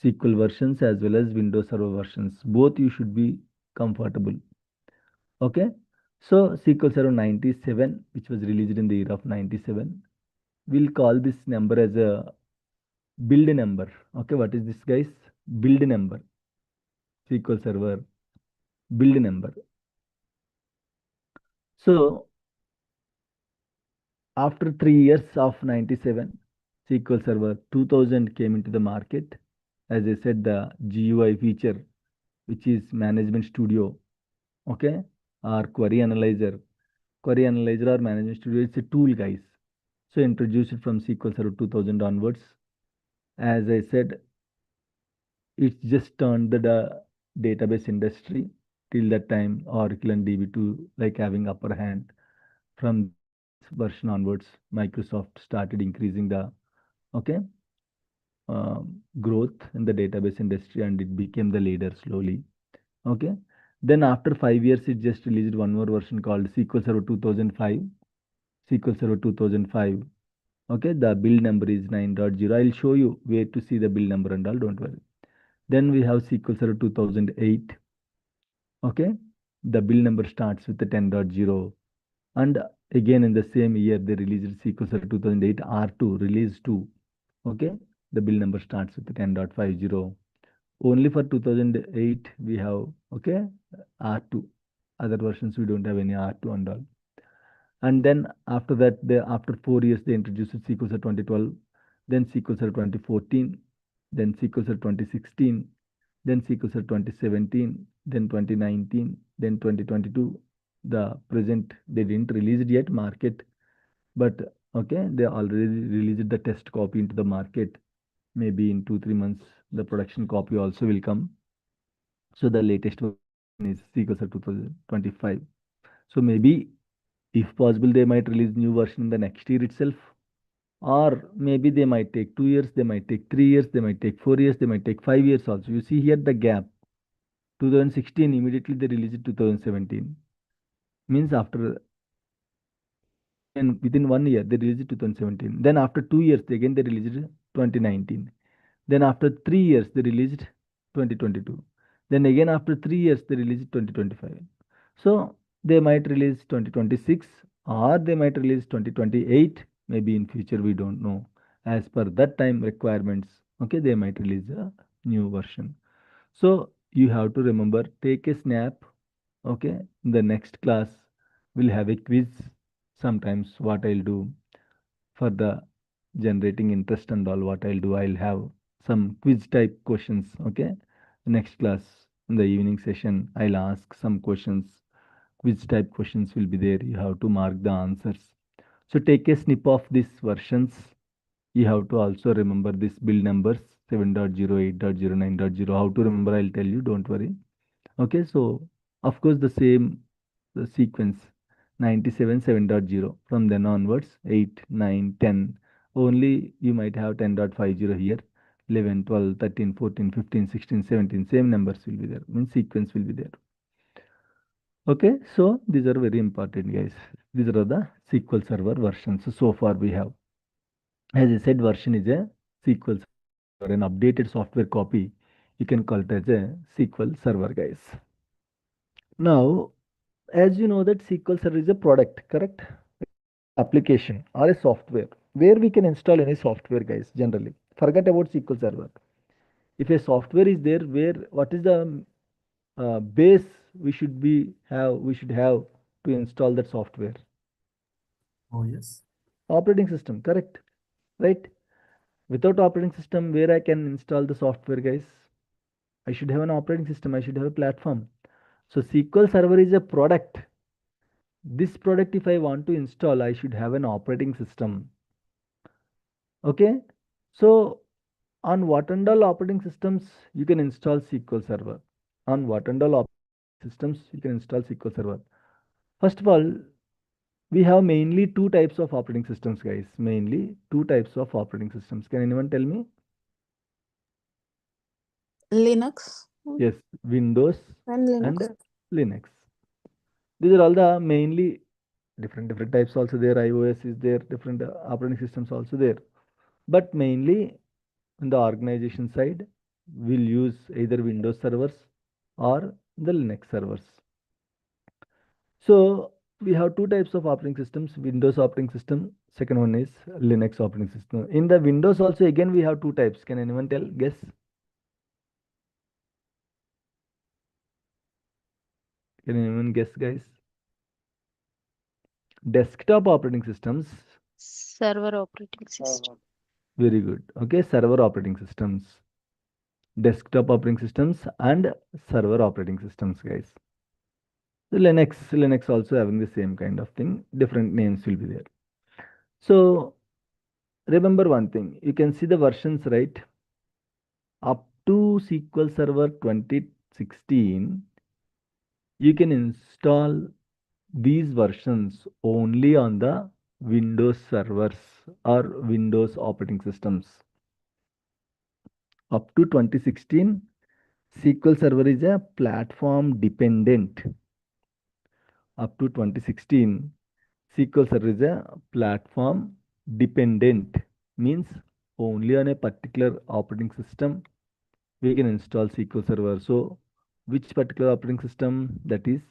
SQL versions as well as Windows Server versions. Both you should be comfortable. Okay. So SQL Server 97, which was released in the year of 97, we'll call this number as a build number. Okay. What is this, guys? Build number. SQL Server build number. So after 3 years of 97, SQL Server 2000 came into the market. As I said, the GUI feature, which is Management Studio, okay, or query analyzer or management studio, it's a tool, guys. So introduce it from SQL Server 2000 onwards. As I said, it's just turned the database industry. Till that time Oracle and DB2 like having upper hand. From this version onwards, Microsoft started increasing the okay growth in the database industry, and it became the leader slowly. Okay. Then after 5 years, it just released one more version called SQL Server 2005. SQL Server 2005. Okay, the build number is 9.0. I'll show you where to see the build number and all, don't worry. Then we have SQL Server 2008. Okay, the build number starts with the 10.0. And again in the same year, they released SQL Server 2008 R2, release 2. Okay, the build number starts with the 10.50. Only for 2008 we have, okay, R2. Other versions we don't have any R2 and all. And then after that, after 4 years, they introduced SQL Server 2012, then SQL Server 2014, then SQL Server 2016, then SQL Server 2017, then 2019, then 2022. The present, they didn't release it yet, market, but okay, they already released the test copy into the market. Maybe in 2, 3 months, the production copy also will come. So the latest version is SQL Server 2025. So maybe if possible, they might release new version in the next year itself, or maybe they might take 2 years, they might take 3 years, they might take 4 years, they might take 5 years also. You see here the gap. 2016 immediately they released it 2017. Means after within 1 year they released it 2017. Then after 2 years again they released it 2019. Then after 3 years they released 2022. Then again after 3 years they released 2025. So they might release 2026 or they might release 2028. Maybe in future we don't know. As per that time requirements, okay, they might release a new version. So you have to remember, take a snap. Okay, in the next class we'll have a quiz. Sometimes what I'll do for the generating interest and all, what I'll do, I'll have some quiz type questions. Okay, next class in the evening session, I'll ask some questions. Quiz type questions will be there. You have to mark the answers. So take a snip of these versions. You have to also remember these build numbers. 7.0, 8.0, 9.0. How to remember, I'll tell you, don't worry. Okay, so of course the same the sequence 97 7.0, from then onwards 8 9 10, only you might have 10.50 here, 11 12 13 14 15 16 17, same numbers will be there, means sequence will be there. Okay, so these are very important, guys. These are the SQL Server versions so far we have. As I said, version is a SQL Server, an updated software copy. You can call it as a SQL Server, guys. Now, as you know that SQL Server is a product, correct? It is an application or a software where we can install any software, guys. Generally, forget about SQL Server. If a software is there, where what is the base we should have to install that software? Oh, yes. Operating system, correct? Right? Without operating system, where I can install the software, guys? I should have an operating system. I should have a platform. So SQL Server is a product. This product, if I want to install, I should have an operating system. Okay, so on what and all operating systems you can install SQL Server? On what and all operating systems you can install SQL Server? First of all, we have mainly two types of operating systems, guys. Mainly two types of operating systems. Can anyone tell me? Linux Yes, Windows and and Linux. Linux. These are all the mainly different types also there. iOS is there, different operating systems also there. But mainly in the organization side, we'll use either Windows servers or the Linux servers. So we have two types of operating systems: Windows operating system. Second one is Linux operating system. In the Windows also, again we have two types. Can anyone tell? Guess? Can anyone guess, guys? Desktop operating systems. Server operating system. Very good. Okay, server operating systems. Desktop operating systems and server operating systems, guys. The Linux also having the same kind of thing. Different names will be there. So remember one thing. You can see the versions, right? Up to SQL Server 2016, you can install these versions only on the Windows servers or Windows operating systems. Up to 2016, SQL Server is a platform dependent. Up to 2016, SQL Server is a platform dependent, means only on a particular operating system we can install SQL Server. So, which particular operating system? That is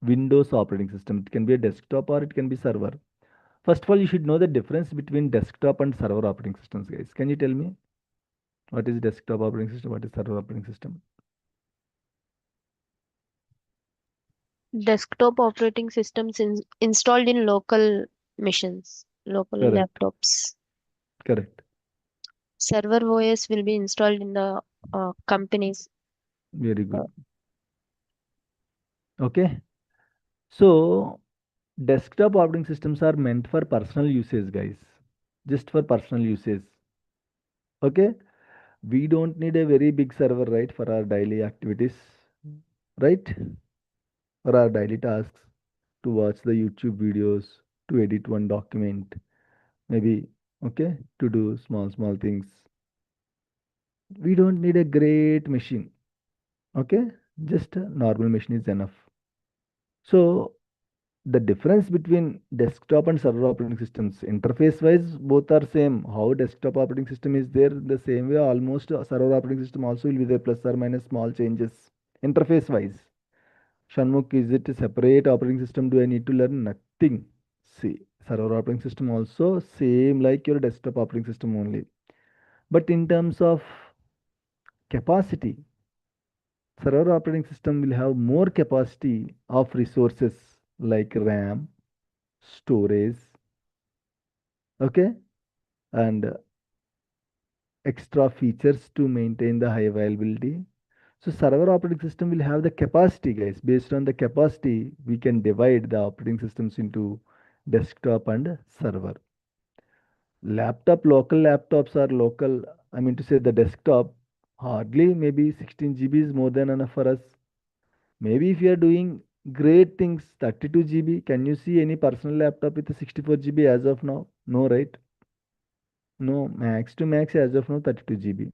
Windows operating system. It can be a desktop or it can be server. First of all, you should know the difference between desktop and server operating systems, guys. Can you tell me what is desktop operating system? What is server operating system? Desktop operating systems installed in local machines, local Correct. laptops. Correct. Server OS will be installed in the companies. Very good. Okay. So, desktop operating systems are meant for personal usage, guys. Just for personal usage. Okay. We don't need a very big server, right, for our daily activities, right? For our daily tasks, to watch the YouTube videos, to edit one document, maybe, okay, to do small things. We don't need a great machine, okay? Just a normal machine is enough. So the difference between desktop and server operating systems, interface wise, both are same. How desktop operating system is there, the same way almost server operating system also will be there, plus or minus small changes interface wise. Shanmukh, is it a separate operating system? Do I need to learn? Nothing. See, server operating system also same like your desktop operating system only. But in terms of capacity, server operating system will have more capacity of resources like RAM, storage, okay, and extra features to maintain the high availability. So server operating system will have the capacity, guys. Based on the capacity, we can divide the operating systems into desktop and server. Local laptops are local. I mean to say the desktop, hardly maybe 16 GB is more than enough for us. Maybe if you are doing great things, 32 GB, can you see any personal laptop with a 64 GB as of now? No, right? No, max to max as of now 32 GB.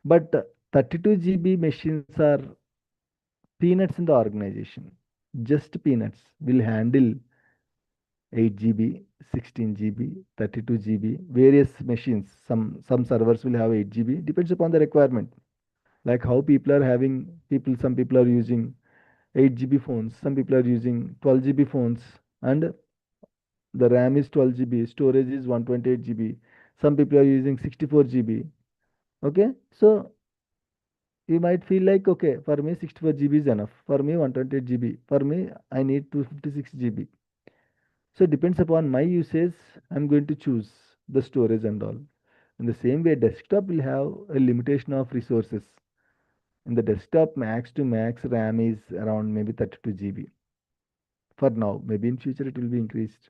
But 32 GB machines are peanuts in the organization. Just peanuts will handle 8 GB, 16 GB, 32 GB, various machines. Some servers will have 8 GB, depends upon the requirement. Like how people are having some people are using 8 GB phones, some people are using 12 GB phones, and the RAM is 12 GB, storage is 128 GB. Some people are using 64 GB. Okay, so you might feel like, okay, for me 64 GB is enough. For me 128 GB. For me I need 256 GB. So depends upon my usage, I'm going to choose the storage and all. In the same way, desktop will have a limitation of resources. In the desktop, max to max RAM is around maybe 32 GB for now. Maybe in future it will be increased.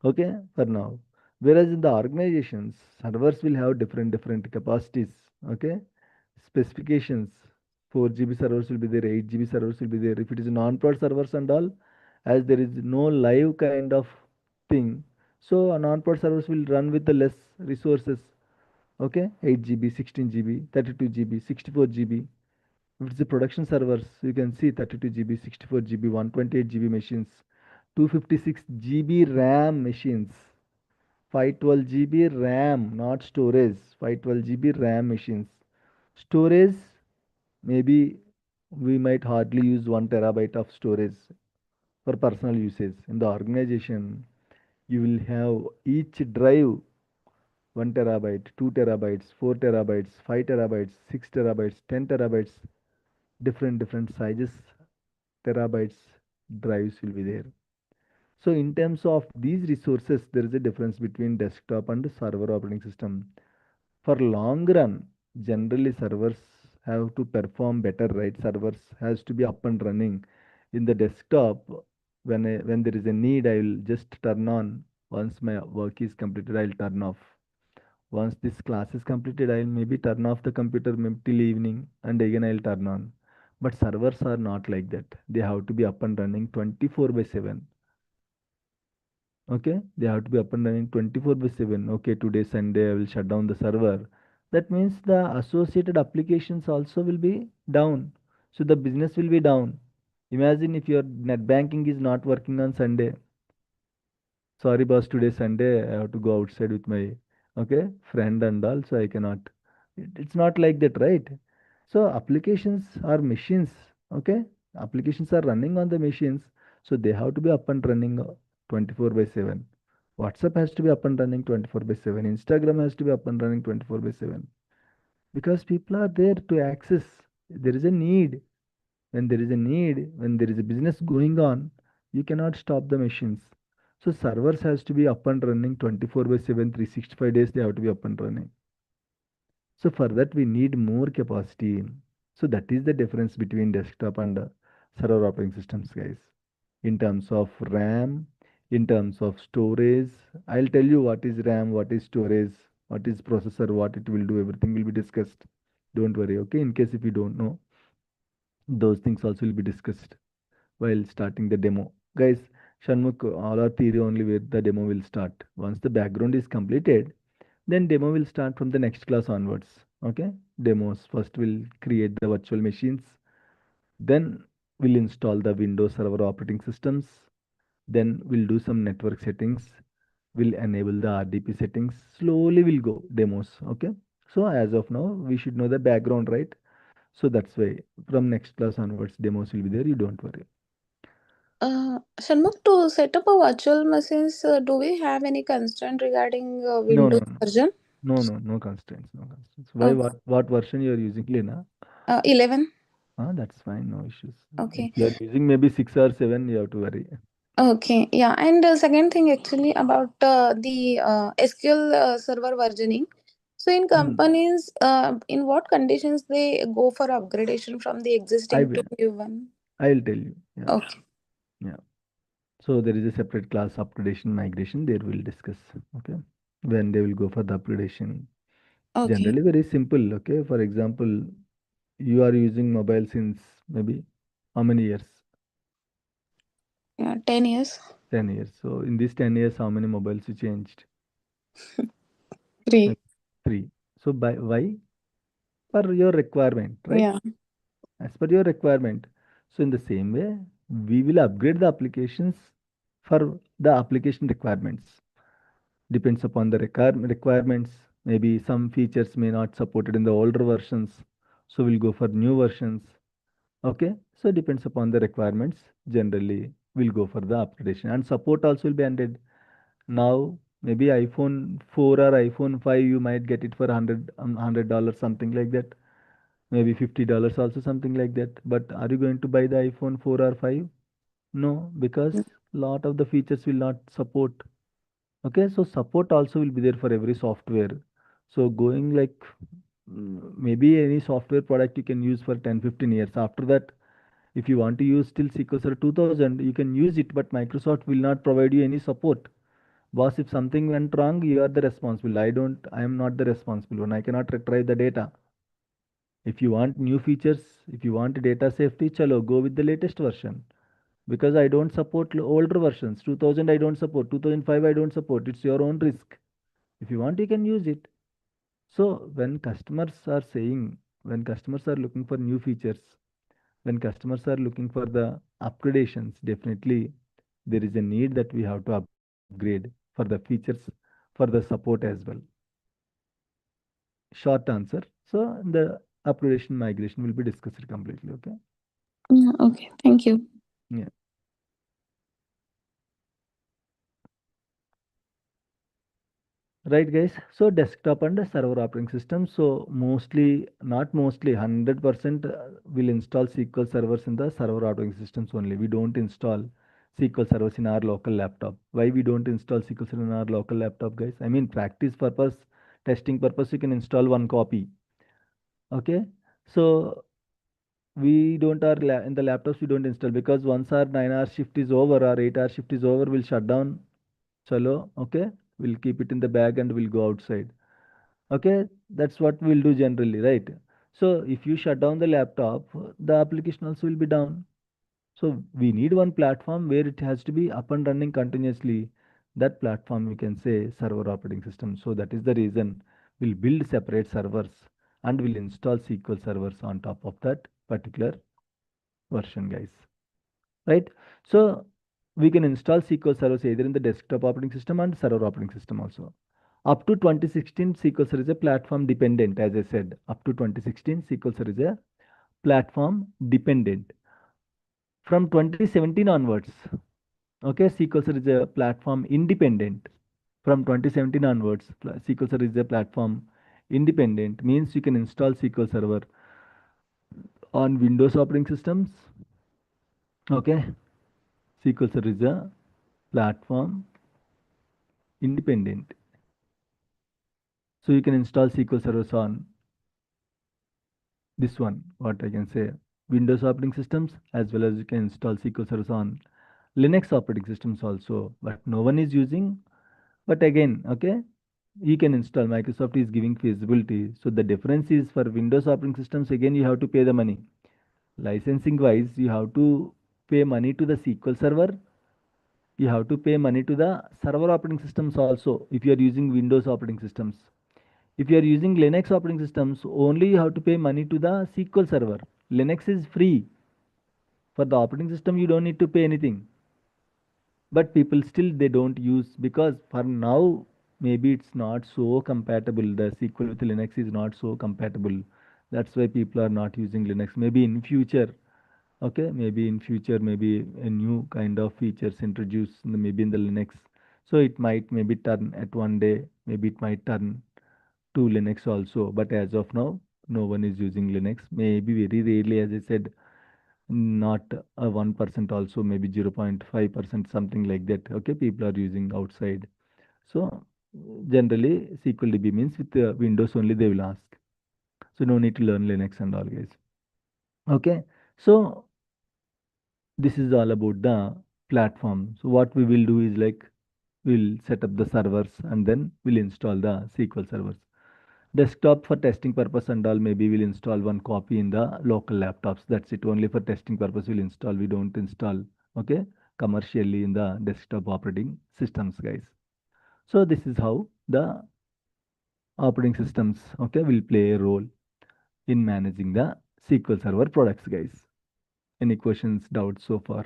Okay, for now. Whereas in the organizations, servers will have different capacities. Okay, specifications. 4 GB servers will be there, 8 GB servers will be there. If it is non-prod servers and all, as there is no live kind of thing, so a non-prod servers will run with the less resources. Okay, 8 GB, 16 GB, 32 GB, 64 GB. If it's a production servers, you can see 32 GB, 64 GB, 128 GB machines, 256 GB RAM machines, 512 GB RAM, not storage, 512 GB RAM machines. Storage, maybe we might hardly use 1 TB of storage for personal usage. In the organization, you will have each drive 1 TB, 2 TB, 4 TB, 5 TB, 6 TB, 10 TB, different sizes, terabytes drives will be there. So in terms of these resources, there is a difference between desktop and server operating system. For long run, generally servers have to perform better, right? Servers has to be up and running. In the desktop, when there is a need, I will just turn on. Once my work is completed, I'll turn off. Once this class is completed, I'll maybe turn off the computer maybe till evening and again I'll turn on. But servers are not like that. They have to be up and running 24 by 7. Okay, they have to be up and running 24 by 7. Okay, today Sunday I will shut down the server. That means the associated applications also will be down. So the business will be down. Imagine if your net banking is not working on Sunday. Sorry, boss, today Sunday. I have to go outside with my friend and all, so I cannot. It's not like that, right? So applications are machines. Okay, applications are running on the machines, so they have to be up and running 24 by 7. WhatsApp has to be up and running 24 by 7. Instagram has to be up and running 24 by 7 because people are there to access. There is a need. When there is a need, when there is a business going on, you cannot stop the machines. So servers has to be up and running 24 by 7, 365 days they have to be up and running. So for that we need more capacity. So that is the difference between desktop and server operating systems, guys. In terms of RAM, in terms of storage, I'll tell you what is RAM, what is storage, what is processor, what it will do, everything will be discussed. Don't worry, okay? In case if you don't know, those things also will be discussed while starting the demo. Guys, Shanmukh, all our theory only where the demo will start. Once the background is completed, then demo will start from the next class onwards. Okay? Demos. First we'll create the virtual machines. Then we'll install the Windows Server operating systems. Then we'll do some network settings. We'll enable the RDP settings. Slowly we'll go demos. Okay? So as of now, we should know the background, right? So that's why from next class onwards, demos will be there. You don't worry. Shanmugh, to set up a virtual machines, do we have any constraint regarding No, no, Windows no. version? No constraints, no constraints. Why, Okay. what version you are using, Lena? 11. That's fine, no issues. If Okay. you are using maybe 6 or 7, you have to worry. Okay. Yeah. And second thing actually about the SQL server versioning. So in Hmm. companies, in what conditions they go for upgradation from the I existing to will. new one? I'll tell you. Yeah, Okay. yeah. So there is a separate class upgradation migration. There we'll discuss. Okay. when they will go for the upgradation. Okay. Generally very simple. Okay, for example, you are using mobile since maybe how many years? Yeah, 10 years. 10 years. So in these 10 years, how many mobiles you changed? 3. 3. So by why? Per your requirement, right? Yeah. As per your requirement. So in the same way, we will upgrade the applications for the application requirements. Depends upon the requirements. Maybe some features may not supported in the older versions. So we'll go for new versions. Okay. So depends upon the requirements. Generally, we'll go for the upgradation, and support also will be ended. Now, maybe iPhone 4 or iPhone 5, you might get it for $100, something like that. Maybe $50 also, something like that. But are you going to buy the iPhone 4 or 5? No, because lot of the features will not support. Okay, so support also will be there for every software. So going like maybe any software product you can use for 10, 15 years. After that, if you want to use still SQL Server 2000, you can use it, but Microsoft will not provide you any support. Boss, if something went wrong, you are the responsible. I am not the responsible one. I cannot retrieve the data. If you want new features, if you want data safety, chalo, go with the latest version. Because I don't support older versions. 2000 I don't support. 2005 I don't support. It's your own risk. If you want, you can use it. So when customers are looking for new features, when customers are looking for the upgradations, definitely there is a need that we have to upgrade for the features, for the support as well. Short answer. So the upgradation migration will be discussed completely. Okay. Yeah, okay. Thank you. Yeah. Right, guys. So desktop and the server operating system. So mostly, not mostly, 100% will install SQL servers in the server operating systems only. We don't install SQL servers in our local laptop. Why we don't install SQL server in our local laptop, guys? I mean, practice purpose, testing purpose, you can install one copy. Okay. So we don't in the laptops we don't install, because once our 9 hour shift is over or 8 hour shift is over, we'll shut down. Chalo, okay. We'll keep it in the bag and we'll go outside. Okay, that's what we'll do generally, right? So if you shut down the laptop, the application also will be down. So we need one platform where it has to be up and running continuously. That platform we can say server operating system. So that is the reason we'll build separate servers and we'll install SQL servers on top of that particular version, guys. Right? So we can install SQL servers either in the desktop operating system and server operating system also. Up to 2016, SQL Server is a platform dependent, as I said. Up to 2016, SQL Server is a platform dependent. From 2017 onwards, okay, SQL Server is a platform independent. From 2017 onwards, SQL Server is a platform independent, means you can install SQL Server on Windows operating systems. Okay, SQL Server is a platform independent. So you can install SQL servers on this one, what I can say, Windows operating systems, as well as you can install SQL servers on Linux operating systems also, but no one is using. But again, okay, you can install. Microsoft is giving feasibility. So the difference is for Windows operating systems, again, you have to pay the money. Licensing wise, you have to pay money to the SQL server. You have to pay money to the server operating systems also if you are using Windows operating systems. If you are using Linux operating systems, only you have to pay money to the SQL server. Linux is free. For the operating system, you don't need to pay anything. But people still they don't use, because for now maybe it's not so compatible. The SQL with Linux is not so compatible. That's why people are not using Linux. Maybe in future, okay, maybe in future, maybe a new kind of features introduced maybe in the Linux. So it might maybe turn at one day, maybe it might turn to Linux also. But as of now, no one is using Linux. Maybe very rarely, as I said, not a 1% also, maybe 0.5%, something like that. Okay, people are using outside. So generally, SQL DB means with Windows only they will ask. So no need to learn Linux and all, guys. Okay, so this is all about the platform. So what we will do is like we'll set up the servers and then we'll install the SQL servers. Desktop for testing purpose and all, maybe we'll install one copy in the local laptops. That's it. Only for testing purpose we'll install. We don't install, okay, commercially in the desktop operating systems, guys. So this is how the operating systems, okay, will play a role in managing the SQL Server products, guys. Any questions, doubts so far?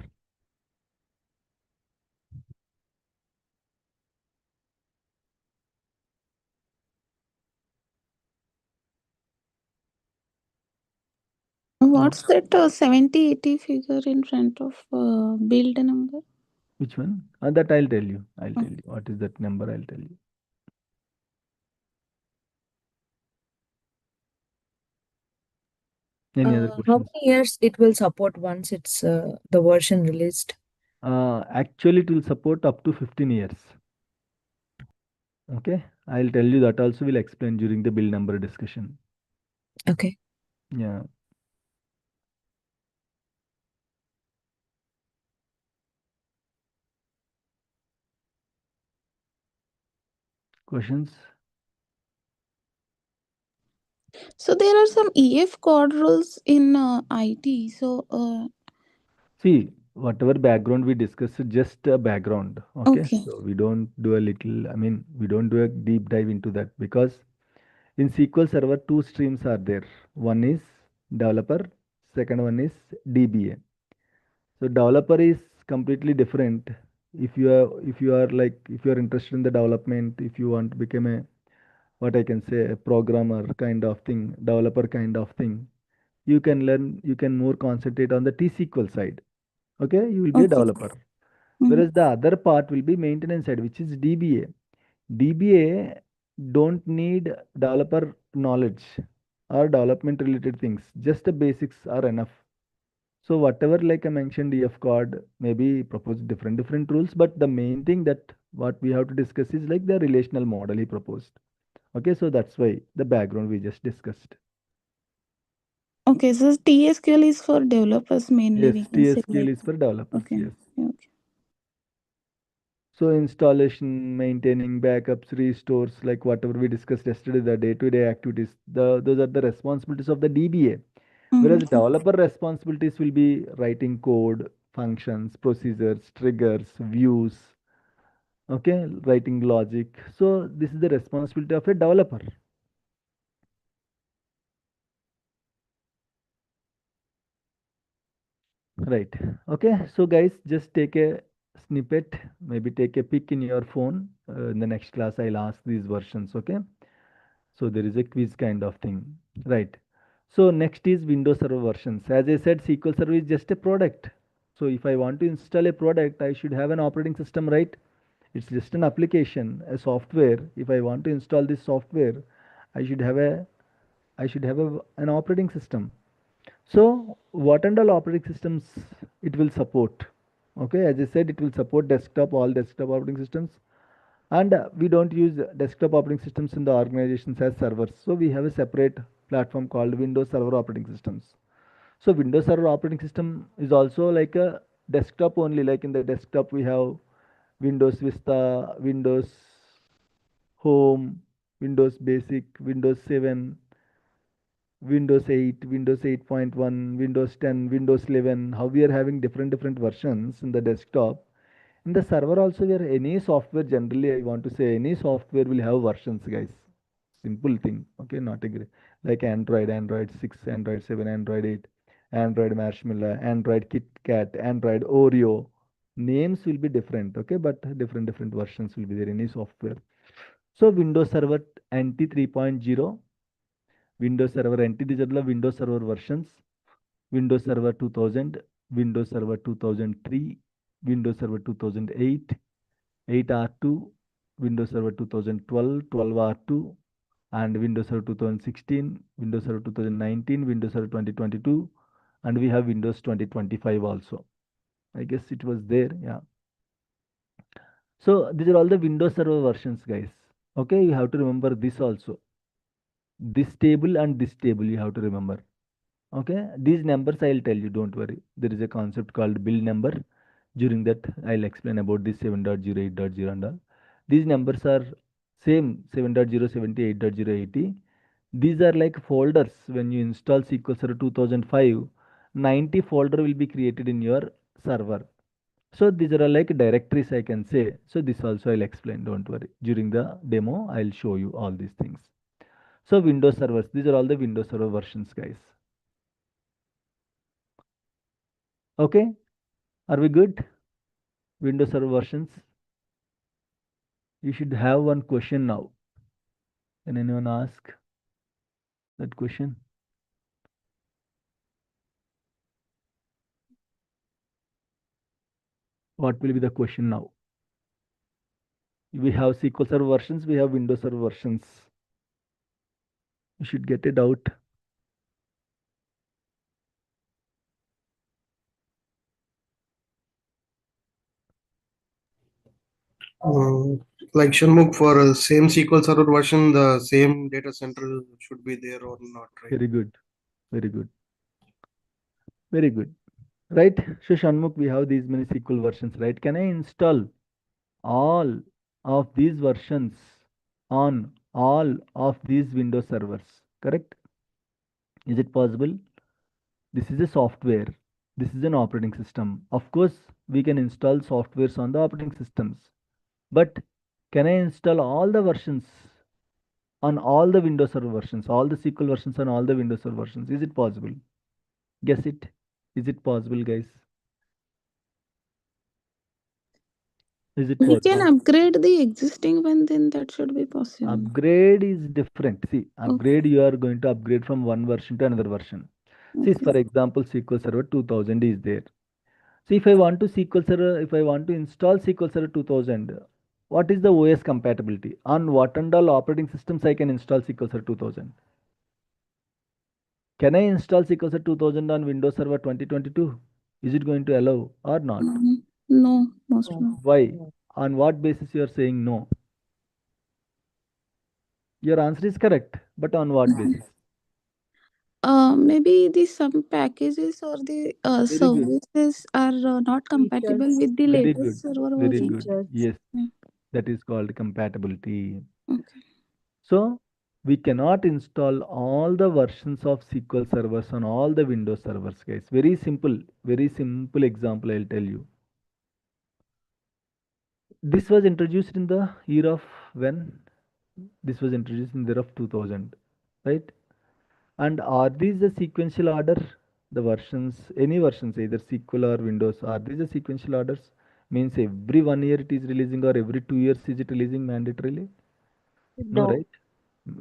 What's that 70, 80 figure in front of build number? Which one? That I'll tell you. I'll Oh. tell you. What is that number? I'll tell you. Any other How questions? many years it will support once it's the version released? Actually, it will support up to 15 years. Okay, I'll tell you that also. Will explain during the build number discussion. Okay. Yeah. Questions? So there are some EF code rules in IT. So See, whatever background we discuss is just a background. Okay, okay. so we don't do a little. I mean, we don't do a deep dive into that because in SQL Server, two streams are there. One is developer, second one is DBA. So developer is completely different. If you are interested in the development, if you want to become a what I can say a programmer kind of thing, developer kind of thing, you can learn. You can more concentrate on the T-SQL side. Okay, you will be a Okay. developer. Mhm. Whereas the other part will be maintenance side, which is DBA. DBA don't need developer knowledge or development related things. Just the basics are enough. So whatever like I mentioned, EF card maybe propose different rules, but the main thing that what we have to discuss is like the relational model he proposed. Okay, so that's why the background we just discussed. Okay, so TSQL is for developers mainly, Yes, we can say TSQL like is for developers. okay. Yes. Okay. So installation, maintaining, backups, restores, like whatever we discussed yesterday, the day-to-day activities, those are the responsibilities of the DBA. Whereas Mhm. developer responsibilities will be writing code, functions, procedures, triggers, views, okay, writing logic. So this is the responsibility of a developer. Right. Okay. So guys, just take a snippet, maybe take a pic in your phone. In the next class, I'll ask these versions. Okay. So there is a quiz kind of thing. Right. So next is Windows Server versions. As I said, SQL Server is just a product. So if I want to install a product, I should have an operating system, right? It's just an application, a software. If I want to install this software, I should have a an operating system. So what and all operating systems it will support? Okay, as I said, it will support desktop, all desktop operating systems, and we don't use desktop operating systems in the organizations as servers. So we have a separate platform called Windows Server Operating Systems. So Windows Server Operating System is also like a desktop only. Like in the desktop, we have Windows Vista, Windows Home, Windows Basic, Windows 7, Windows 8, Windows 8.1, Windows 10, Windows 11. How we are having different versions in the desktop. In the server also, where any software generally, I want to say any software will have versions, guys. Simple thing. Okay, not agree. Like Android, Android 6, Android 7, Android 8, Android Marshmallow, Android KitKat, Android Oreo. Names will be different. Okay, but different versions will be there in any software. So Windows Server NT 3.0, Windows Server NT, these are the Windows Server versions. Windows Server 2000, Windows Server 2003, Windows Server 2008, 8R2, Windows Server 2012, 12R2, and Windows Server 2016, Windows Server 2019, Windows Server 2022, and we have Windows 2025 also. I guess it was there, yeah. So these are all the Windows Server versions, guys. Okay, you have to remember this also. This table and this table you have to remember. Okay, these numbers I'll tell you, don't worry. There is a concept called build number. During that, I'll explain about this 7.0, 8.0 and all. These numbers are same 7.0, 70, 8.0, 80. These are like folders. When you install SQL Server 2005, 90 folder will be created in your server. So these are like directories, I can say. So this also I'll explain, don't worry. During the demo, I'll show you all these things. So Windows servers, these are all the Windows Server versions, guys. Okay, are we good? Windows Server versions. You should have one question now. Can anyone ask that question? What will be the question now? We have SQL Server versions, we have Windows Server versions. You should get it out. Like Shanmugh, for same SQL Server version, the same data center should be there or not, right? Very good. Very good. Very good. Right? So Shanmukh, we have these many SQL versions, right? Can I install all of these versions on all of these Windows servers? Correct? Is it possible? This is a software. This is an operating system. Of course, we can install softwares on the operating systems. But can I install all the versions on all the Windows Server versions, all the SQL versions on all the Windows Server versions? Is it possible? Guess it. Is it possible, guys? Is it We can possible? upgrade the existing one, then that should be possible. Upgrade is different. See, Okay. upgrade, you are going to upgrade from one version to another version. See, for Okay. example, SQL Server 2000 is there. See, if I want to SQL Server, if I want to install SQL Server 2000, what is the OS compatibility? On what and all operating systems I can install SQL Server 2000? Can I install SQL Server 2000 on Windows Server 2022? Is it going to allow or not? No, most no. Why? On what basis you are saying no? Your answer is correct, but on what basis? Maybe the some packages or the Very good. services are not compatible Features, with the Very good. latest server Very version. good. features. Yes, Yeah. that is called compatibility. Okay. So we cannot install all the versions of SQL servers on all the Windows servers, guys. Very simple example I'll tell you. This was introduced in the year of when? This was introduced in the year of 2000, right? And are these the sequential order? The versions, any versions, either SQL or Windows, are these the sequential orders? Means every 1 year it is releasing or every 2 years is it releasing mandatorily? No, No. right?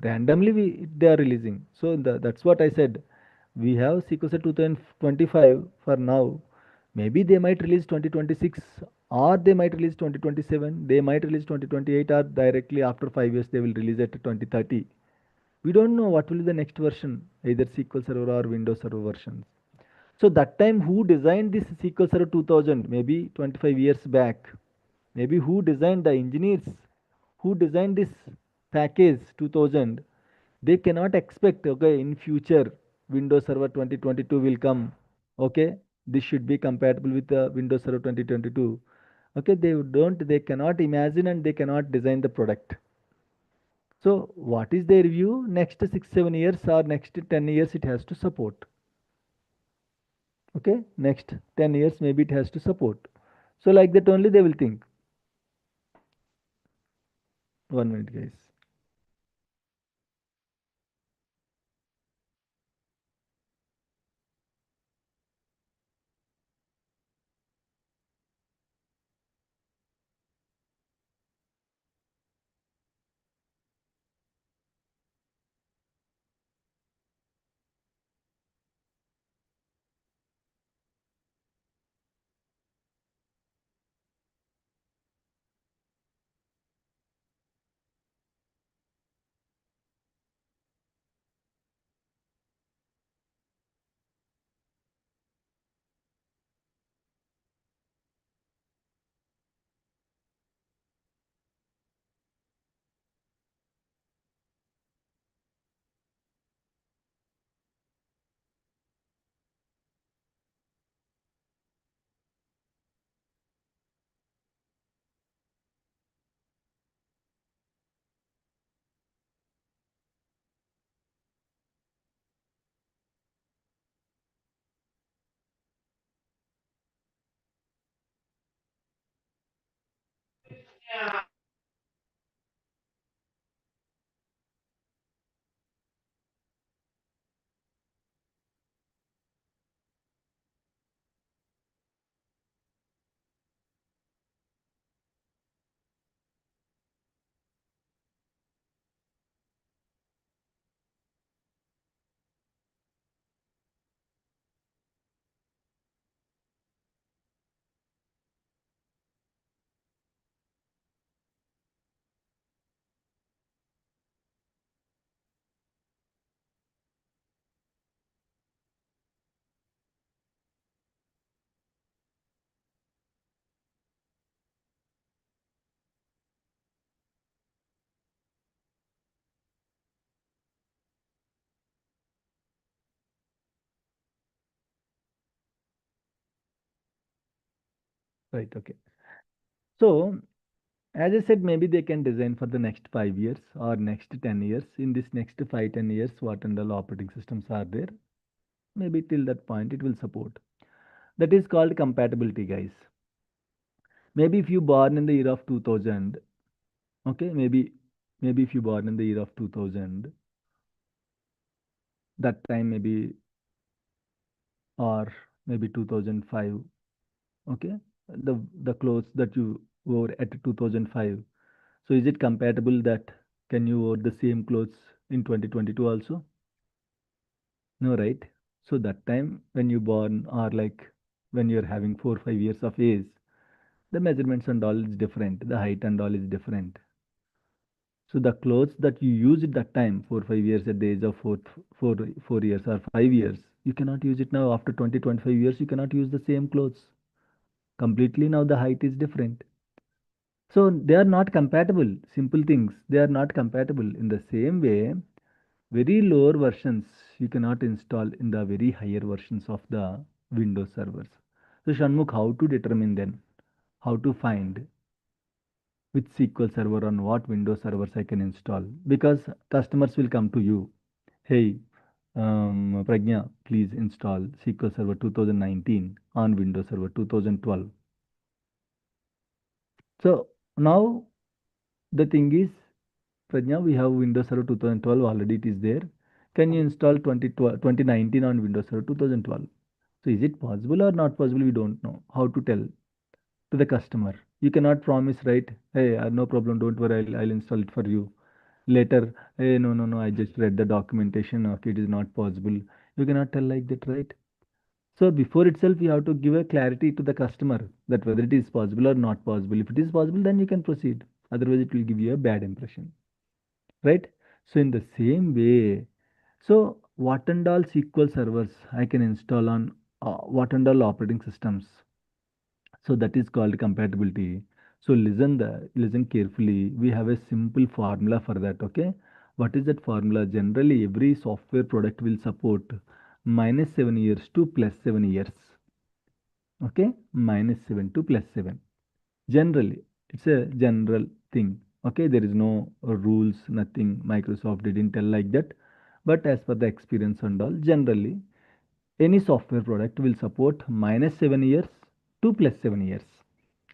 Randomly they are releasing. So that's what I said. We have SQL 2025 for now. Maybe they might release 2026 or they might release 2027. They might release 2028 or directly after 5 years they will release at 2030. We don't know what will be the next version, either SQL Server or Windows Server versions. So that time who designed this SQL Server 2000? Maybe 25 years back. Maybe who designed the engineers who designed this package 2000? They cannot expect, okay, in future Windows Server 2022 will come. Okay, this should be compatible with the Windows Server 2022. Okay, they cannot imagine and they cannot design the product. So what is their view? Next 6 7 years or next 10 years it has to support. Okay, next 10 years maybe it has to support. So like that only they will think. 1 minute, guys. Right. Okay. So, as I said, maybe they can design for the next 5 years or next 10 years. In this next 5, 10 years, what and all operating systems are there? Maybe till that point it will support. That is called compatibility, guys. Maybe if you born in the year of 2000, okay, maybe if you born in the year of 2000, that time maybe, or maybe 2005, okay, the clothes that you wore at 2005. So is it compatible that can you wear the same clothes in 2022 also? No, right? So that time when you born, or like when you're having 4 5 years of age, the measurements and all is different, the height and all is different. So the clothes that you use at that time, 4 5 years at the age of 4 years or 5 years, you cannot use it now. After 20 25 years, you cannot use the same clothes. Completely now the height is different. So they are not compatible. Simple things, they are not compatible. In the same way, very lower versions you cannot install in the very higher versions of the Windows servers. So Shanmukh, how to determine then? How to find which SQL server on what Windows servers I can install? Because customers will come to you. Hey, Pragya, please install SQL Server 2019 on Windows Server 2012. So now the thing is, Prajna, we have Windows Server 2012 already, it is there. Can you install 2019 on Windows Server 2012? So is it possible or not possible? We don't know how to tell to the customer. You cannot promise, right? Hey, no problem, don't worry, I'll install it for you. Later, hey, no, no, no, I just read the documentation. Okay, it is not possible. You cannot tell like that, right? So before itself, you have to give a clarity to the customer that whether it is possible or not possible. If it is possible, then you can proceed. Otherwise, it will give you a bad impression, right? So in the same way, so what and all SQL servers I can install on what and all operating systems. So that is called compatibility. So listen carefully. We have a simple formula for that. Okay, what is that formula? Generally, every software product will support -7 years to +7 years. Okay, -7 to +7. Generally, it's a general thing. Okay, there is no rules, nothing. Microsoft didn't tell like that. But as per the experience and all, generally, any software product will support -7 years to +7 years.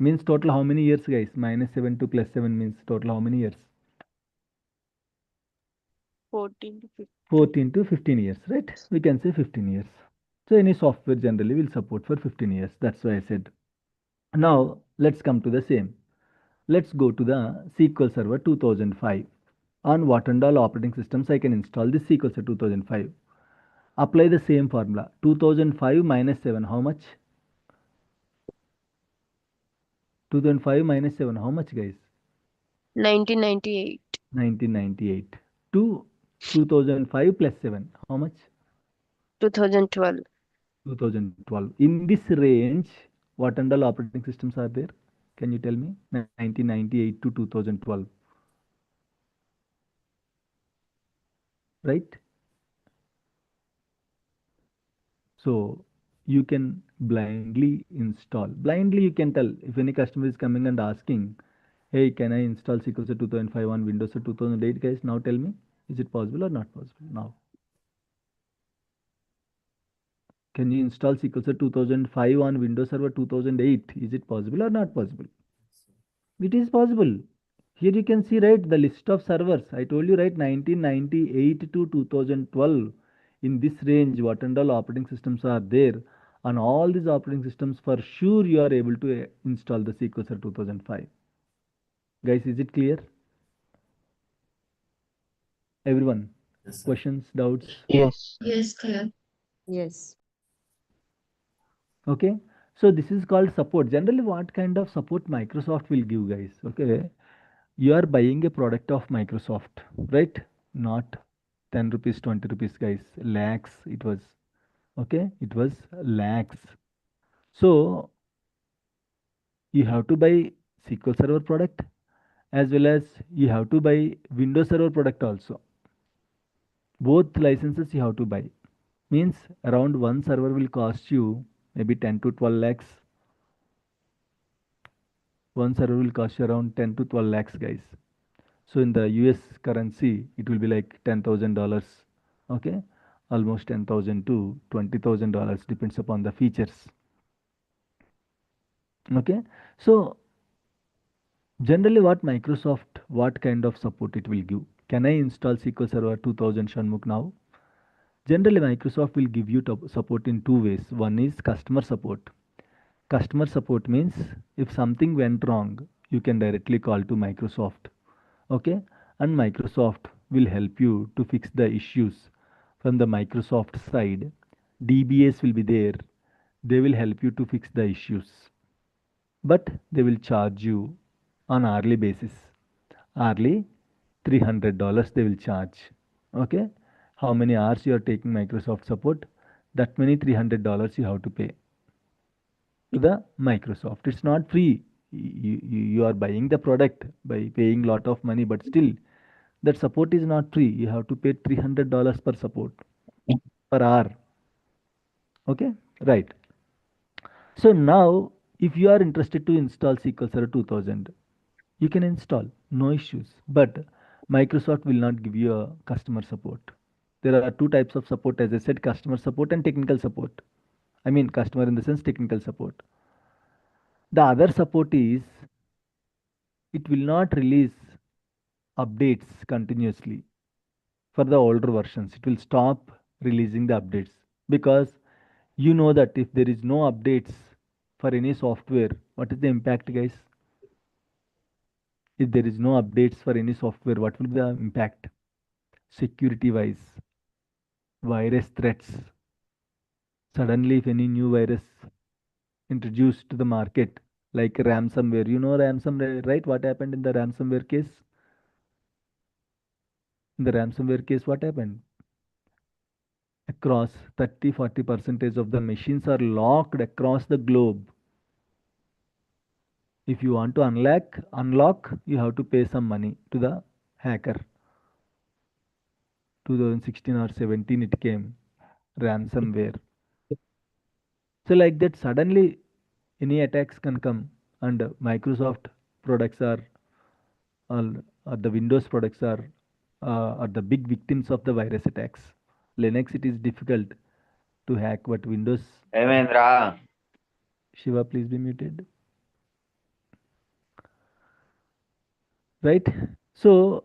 Means total how many years, guys? -7 to +7 means total how many years? 14 to 15. 14 to 15 years, right? We can say 15 years. So any software generally will support for 15 years. That's why I said. Now let's come to the same. Let's go to the SQL Server 2005. On what and all operating systems I can install this SQL Server 2005? Apply the same formula. 2005 minus 7, how much? 2005 minus 7, how much, guys? 1998. 1998. To 2005 plus 7, how much? 2012. 2012. In this range, what and all operating systems are there? Can you tell me? 1998 to 2012. Right? So you can blindly install. Blindly you can tell if any customer is coming and asking, hey, can I install SQL Server 2005 on Windows Server 2008, guys? Now tell me, is it possible or not possible? Now, can you install SQL Server 2005 on Windows Server 2008? Is it possible or not possible? It is possible. Here you can see, right, the list of servers. I told you, right, 1998 to 2012. In this range, what and all operating systems are there. On all these operating systems, for sure you are able to install the SQL Server 2005. Guys, is it clear? Everyone, questions, doubts? Yes. Yes, clear. Yes. Okay, so this is called support. Generally, what kind of support Microsoft will give, guys? Okay, you are buying a product of Microsoft, right? Not 10 rupees, 20 rupees, guys. Lakhs, it was. Okay, it was lakhs. So you have to buy SQL Server product as well as you have to buy Windows Server product also. Both licenses you have to buy. Means around one server will cost you maybe 10 to 12 lakhs. One server will cost you around 10 to 12 lakhs, guys. So in the US currency, it will be like $10,000. Okay, almost 10,000 to $20,000 depends upon the features. Okay, so generally, what kind of support it will give? Can I install SQL Server 2000 Shanmugh now? Generally, Microsoft will give you support in two ways. One is customer support. Customer support means if something went wrong, you can directly call to Microsoft. Okay, and Microsoft will help you to fix the issues from the Microsoft side. DBAs will be there. They will help you to fix the issues, but they will charge you on hourly basis. Hourly $300 they will charge. Okay, how many hours you are taking Microsoft support, that many $300 you have to pay to the Microsoft. It's not free. You are buying the product by paying lot of money, but still that support is not free. You have to pay $300 per support per hour. Okay, right. So now, if you are interested to install SQL Server 2000, you can install, no issues. But Microsoft will not give you a customer support. There are two types of support, as I said, customer support and technical support. I mean, customer in the sense technical support. The other support is it will not release updates continuously for the older versions. It will stop releasing the updates because you know that if there is no updates for any software, what is the impact, guys? If there is no updates for any software, what will be the impact? Security wise, virus threats. Suddenly, if any new virus introduced to the market, like ransomware, you know ransomware, right? What happened in the ransomware case? In the ransomware case, what happened? Across 30-40% of the machines are locked across the globe. If you want to unlock, you have to pay some money to the hacker. 2016 or 17 it came, ransomware. So like that, suddenly any attacks can come, and Microsoft products or the Windows products are the big victims of the virus attacks. Linux it is difficult to hack, but Windows. Devendra. Shiva, please be muted. Right? So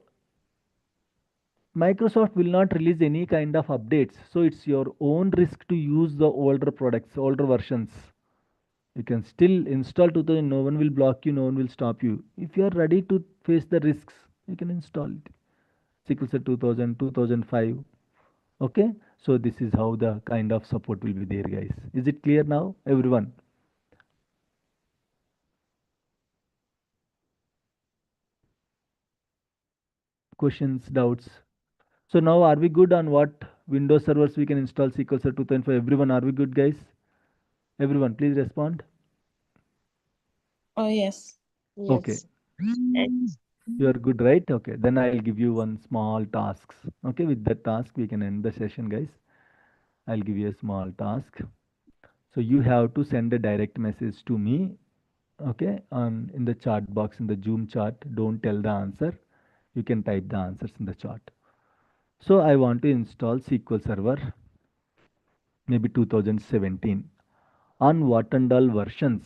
Microsoft will not release any kind of updates. So it's your own risk to use the older products, older versions. You can still install 2000, no one will block you, no one will stop you. If you are ready to face the risks, you can install it. SQL Server 2000, 2005. Okay, so this is how the kind of support will be there, guys. Is it clear now, everyone? Questions, doubts? So now are we good on what Windows servers we can install SQL Server 2005? Everyone, are we good, guys? Everyone, please respond. Oh, yes. Okay. Yes. You are good, right? Okay. Then I'll give you one small tasks. Okay. With that task, we can end the session, guys. I'll give you a small task. So you have to send a direct message to me. Okay. On in the chat box in the Zoom chat. Don't tell the answer. You can type the answers in the chat. So I want to install SQL Server, maybe 2017. On what and all versions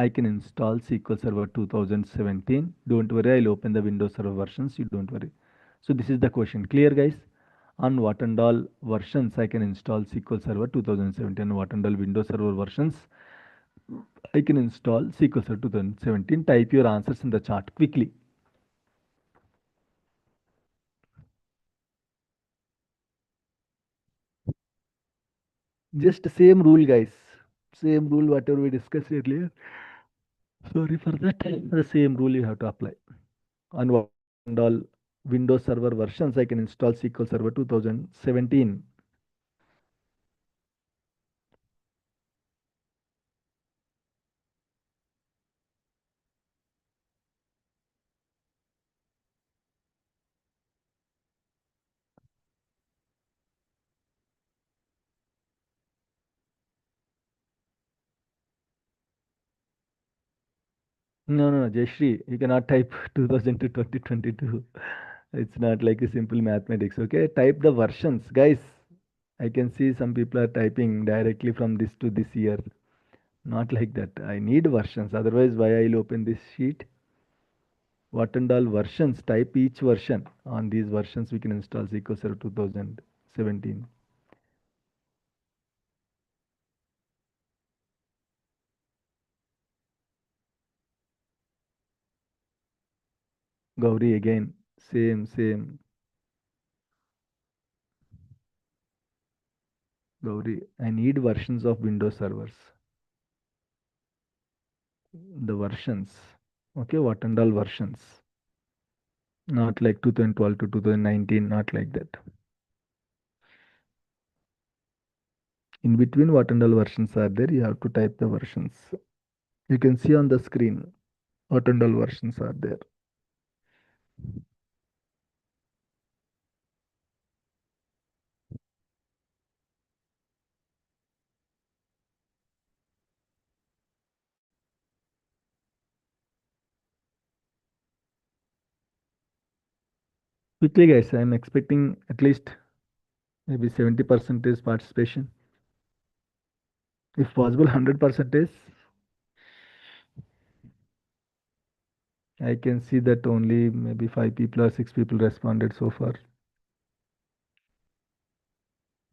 I can install SQL Server 2017. Don't worry, I'll open the Windows Server versions. You don't worry. So this is the question. Clear, guys? On what and all versions I can install SQL Server 2017? What and all Windows Server versions I can install SQL Server 2017? Type your answers in the chat quickly. Just same rule, guys. Same rule, whatever we discussed earlier. Sorry for that. The same rule you have to apply. On what and all Windows Server versions I can install SQL Server 2017. No, Jayashri, you cannot type 2000 to 2022. It's not like a simple mathematics, okay? Type the versions. Guys, I can see some people are typing directly from this to this year. Not like that. I need versions. Otherwise, why I'll open this sheet? What and all versions? Type each version. On these versions, we can install SQL Server 2017. Gauri again. Same. Gauri, I need versions of Windows servers. The versions. Okay, what and all versions. Not like 2012 to 2019, not like that. In between what and all versions are there, you have to type the versions. You can see on the screen what and all versions are there. Quickly, guys, I'm expecting at least maybe 70% is participation. If possible, 100% is. I can see that only maybe 5 people or 6 people responded so far.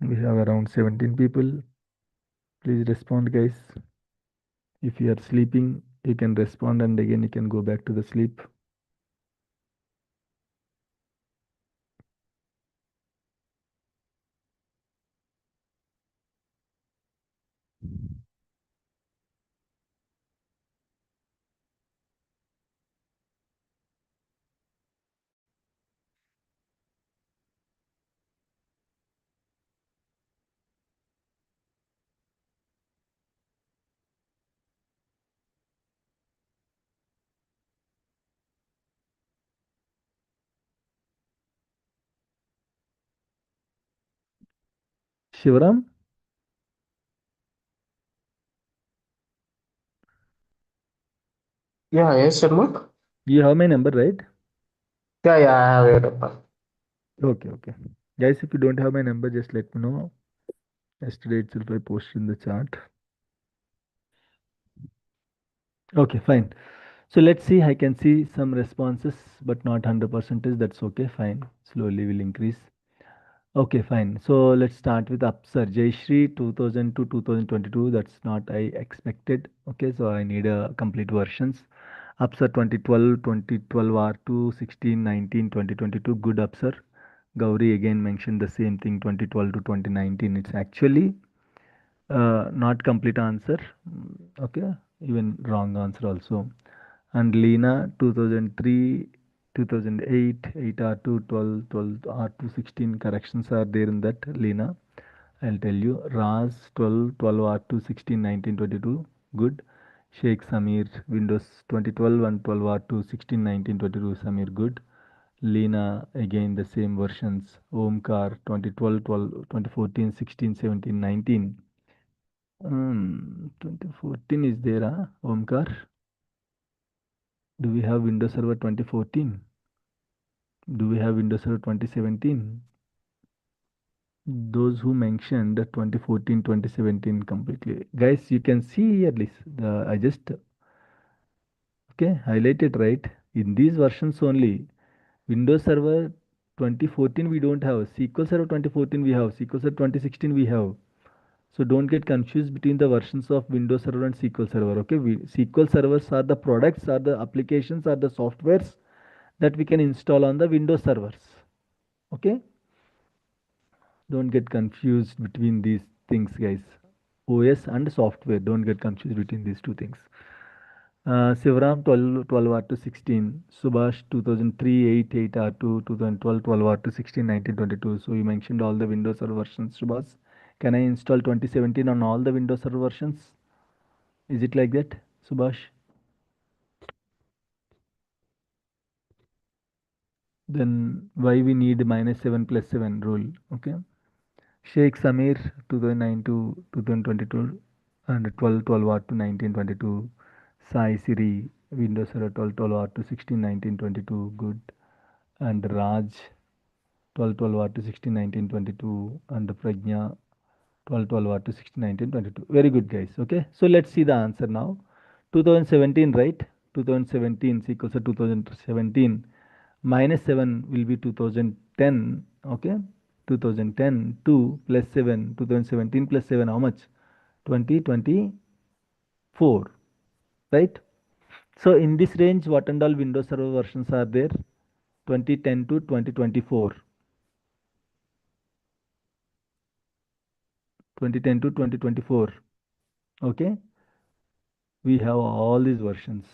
We have around 17 people. Please respond, guys. If you are sleeping, you can respond and again you can go back to the sleep. Shivaram, Yeah, yes, Sharma. you have my number, right? Yeah, I have your number. Okay. Guys, if you don't have my number, just let me know. Yesterday itself I posted in the chat. Okay, fine. So let's see. I can see some responses, but not 100%. That's okay, fine. Slowly will increase. Okay, fine. So let's start with Upsar. Jayashri 2000 to 2022. That's not I expected. Okay, so I need a complete versions. Upsar 2012, 2012 R2, 16, 19, 2022. Good Upsar. Gauri again mentioned the same thing 2012 to 2019. It's actually not complete answer. Okay, even wrong answer also. And Lena 2003, 2008, 8R2, 12, 12 R2, 16 corrections are there in that. Lena, I'll tell you. Raz 12, 12 R2, 16, 19, 22. Good. Sheikh Samir, Windows 2012 and 12 R2, 16, 19, 22. Samir, good. Lena, again the same versions. Omkar 2012, 12, 2014, 16, 17, 19. 2014 is there, huh? Omkar. Do we have Windows Server 2014? Do we have Windows Server 2017? Those who mentioned the 2014, 2017 completely. Guys, you can see here this. I just Okay, highlighted, right? In these versions only, Windows Server 2014 we don't have, SQL Server 2014 we have, SQL Server 2016 we have. So don't get confused between the versions of Windows Server and SQL Server. Okay, SQL servers are the products, are the applications, are the softwares that we can install on the Windows servers. Okay, don't get confused between these things, guys. OS and software. Don't get confused between these two things. Sivaram 12 R to 16. Subhash 2003 8 R to 2012 12 R to 16 1922. So you mentioned all the Windows Server versions, Subhash. Can I install 2017 on all the Windows Server versions? Is it like that, Subhash? Then why we need -7 plus 7 rule? Okay. Sheikh Samir 2009 to 2022 and 12 R to 1922. Sai Siri Windows Server 12 R to 16 1922. Good. And Raj 12 R to 16 1922. And Prajna 12 R to 16 1922. Very good, guys. Okay. So let's see the answer now. 2017, right? 2017 is equals to 2017. -7 will be 2010. Okay. 2010 2 plus 7, 2017 plus 7, how much? 2024, right? So in this range, what and all Windows Server versions are there? 2010 to 2024. 2010 to 2024. Okay. We have all these versions.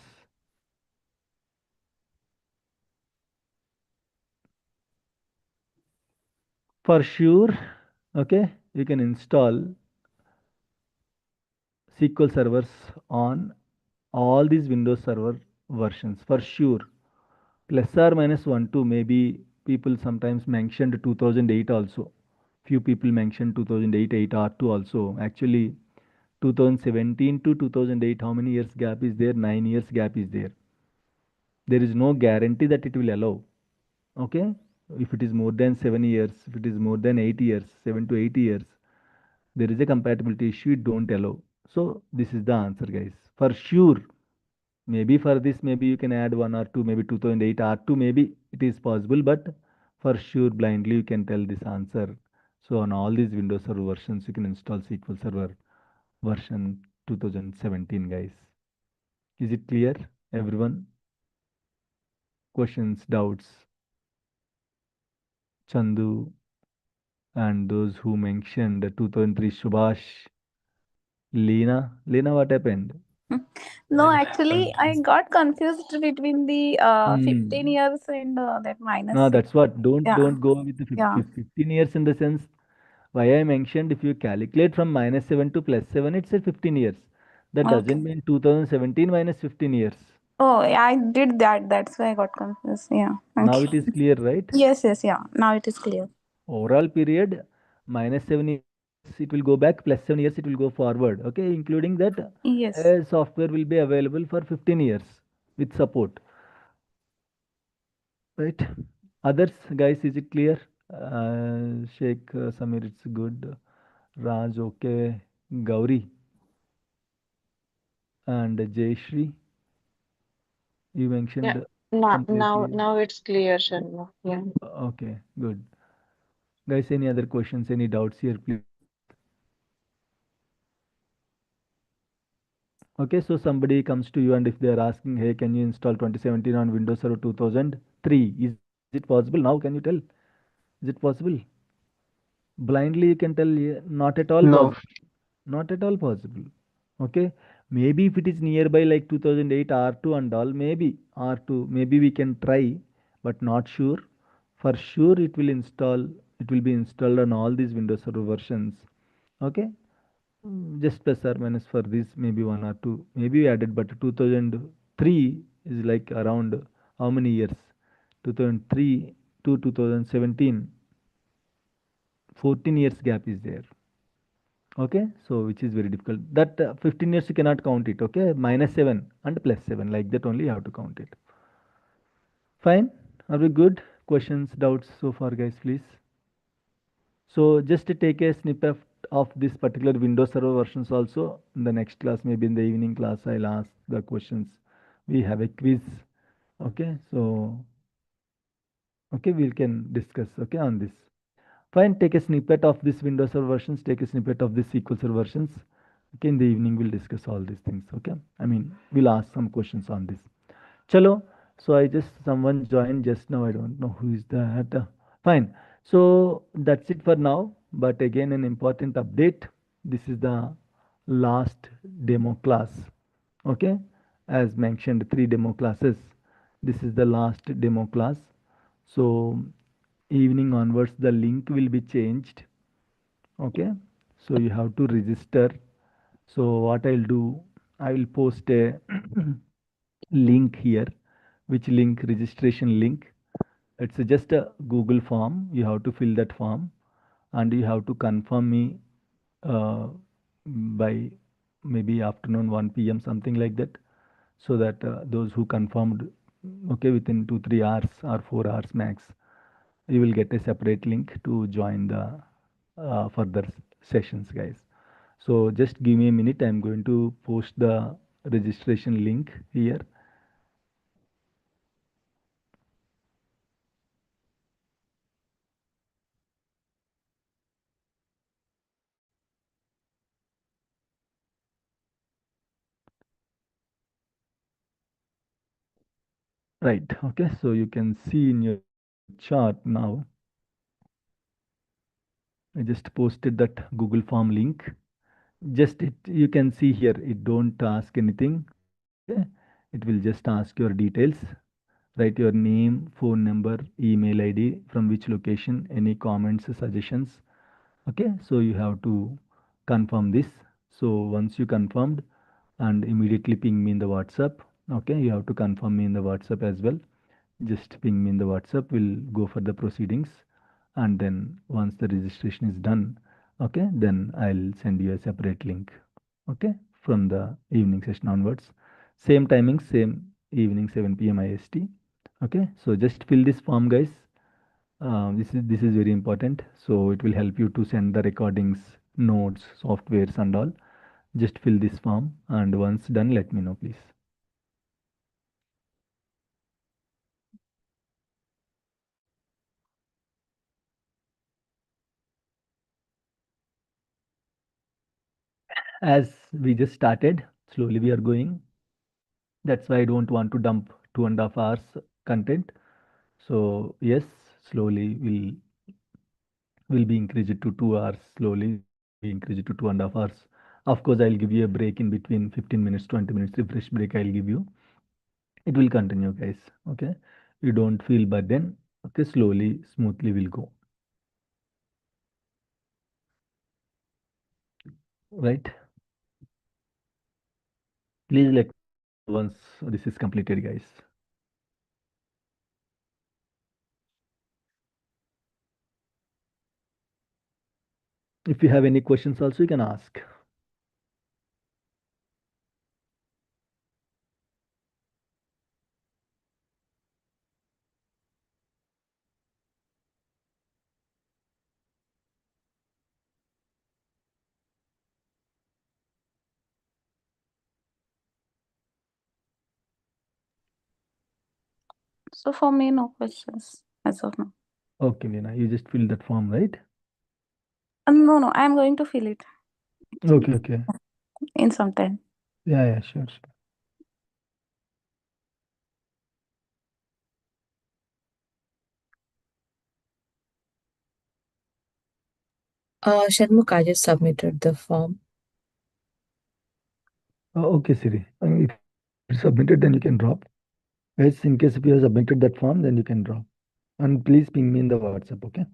For sure, okay, you can install SQL servers on all these Windows Server versions for sure. Plus or minus 1 2, maybe people sometimes mentioned 2008 also. Few people mentioned 2008 8R2 also. Actually, 2017 to 2008, how many years gap is there? 9 years gap is there. There is no guarantee that it will allow. Okay, if it is more than 7 years, if it is more than 8 years, 7 to 8 years, there is a compatibility issue, it don't allow. So this is the answer, guys. For sure, maybe for this, maybe you can add 1 or 2, maybe 2008 R2, maybe it is possible, but for sure, blindly you can tell this answer. So on all these Windows Server versions, you can install SQL Server version 2017, guys. Is it clear, everyone? Questions, doubts? Chandu and those who mentioned the 2003 Subhash, Lena, what happened? No, actually, I got confused between the 15 Hmm. years and that minus No, 6. that's what. Don't Yeah, don't go with the yeah. 15 years in the sense why I mentioned if you calculate from -7 to +7, it's at 15 years. That Okay. doesn't mean 2017 minus 15 years. Oh, yeah, I did that. That's why I got confused. Yeah. Now Thank it is you. clear, right? Yes, yes, yeah. Now it is clear. Overall period -7 years it will go back, +7 years it will go forward. Okay, including that Yes. software will be available for 15 years with support. Right? Others, guys, is it clear? Sheikh Samir, it's good. Raj, okay. Gauri and Jayashri, you Yeah. mentioned Now, completely. now it's clear, Sharma. Yeah. Okay, good. Guys, any other questions, any doubts here, please? Okay, so somebody comes to you and if they are asking, hey, can you install 2017 on Windows Server 2003? Is it possible now? Can you tell? Is it possible? Blindly, you can tell, yeah, not at all No. possible. Not at all possible. Okay. Maybe if it is nearby like 2008 R2 and all, maybe R2, maybe we can try, but not sure. For sure, it will be installed on all these Windows Server versions. Okay. Just plus or minus for this, maybe one or two, maybe we added, but 2003 is like around how many years? 2003 to 2017, 14 years gap is there. Okay, so which is very difficult. That 15 years you cannot count it. Okay, -7 and +7, like that only you have to count it. Fine. Are we good? Questions, doubts so far, guys, please. So just to take a snippet of this particular Windows Server versions also in the next class, maybe in the evening class, I'll ask the questions we have a quiz. Okay, so okay, we can discuss okay on this. Fine, take a snippet of this Windows Server versions, take a snippet of this SQL Server versions. Okay, in the evening we'll discuss all these things. Okay, I mean we'll ask some questions on this. Chalo. So I just someone joined just now. I don't know who is that. Fine. So that's it for now. But again, an important update. This is the last demo class. Okay, as mentioned, 3 demo classes. This is the last demo class. So evening onwards, the link will be changed. Okay, so you have to register. So what I'll do, I will post a link here, which link, registration link. It's just a Google form. You have to fill that form and you have to confirm me uh, by maybe afternoon 1 p.m. something like that, so that those who confirmed, okay, within 2 3 hours or 4 hours max, you will get a separate link to join the further sessions, guys. So just give me a minute. I'm going to post the registration link here. Right. Okay. So you can see in your chart now. I just posted that Google Form link. Just it, you can see here, it don't ask anything. Okay. It will just ask your details. Write your name, phone number, email ID, from which location, any comments, suggestions. Okay. So you have to confirm this. So once you confirmed, and immediately ping me in the WhatsApp. Okay. You have to confirm me in the WhatsApp as well. Just ping me in the WhatsApp. We'll go for the proceedings. And then once the registration is done, okay, then I'll send you a separate link. Okay, from the evening session onwards. Same timing, same evening, 7 p.m. IST. Okay, so just fill this form, guys. This is very important. So it will help you to send the recordings, notes, softwares, and all. Just fill this form, and once done, let me know, please. As we just started, slowly we are going. That's why I don't want to dump 2.5 hours content. So yes, slowly will be increased to 2 hours. Slowly will be increased to 2.5 hours. Of course, I'll give you a break in between, 15 minutes, 20 minutes refresh break. I'll give you. It will continue, guys. Okay, you don't feel burden. Okay, slowly, smoothly will go. Right. Please let me know once this is completed, guys. If you have any questions also, you can ask. So for me, no questions as of now. Okay, Lena, you just fill that form, right? No, I'm going to fill it Okay, okay. in some time. Yeah, sure, sure. Shanmugh, I just submitted the form. Okay, Siri. If you submitted, then you can drop. Guys, in case if you have submitted that form, then you can drop. And please ping me in the WhatsApp, okay?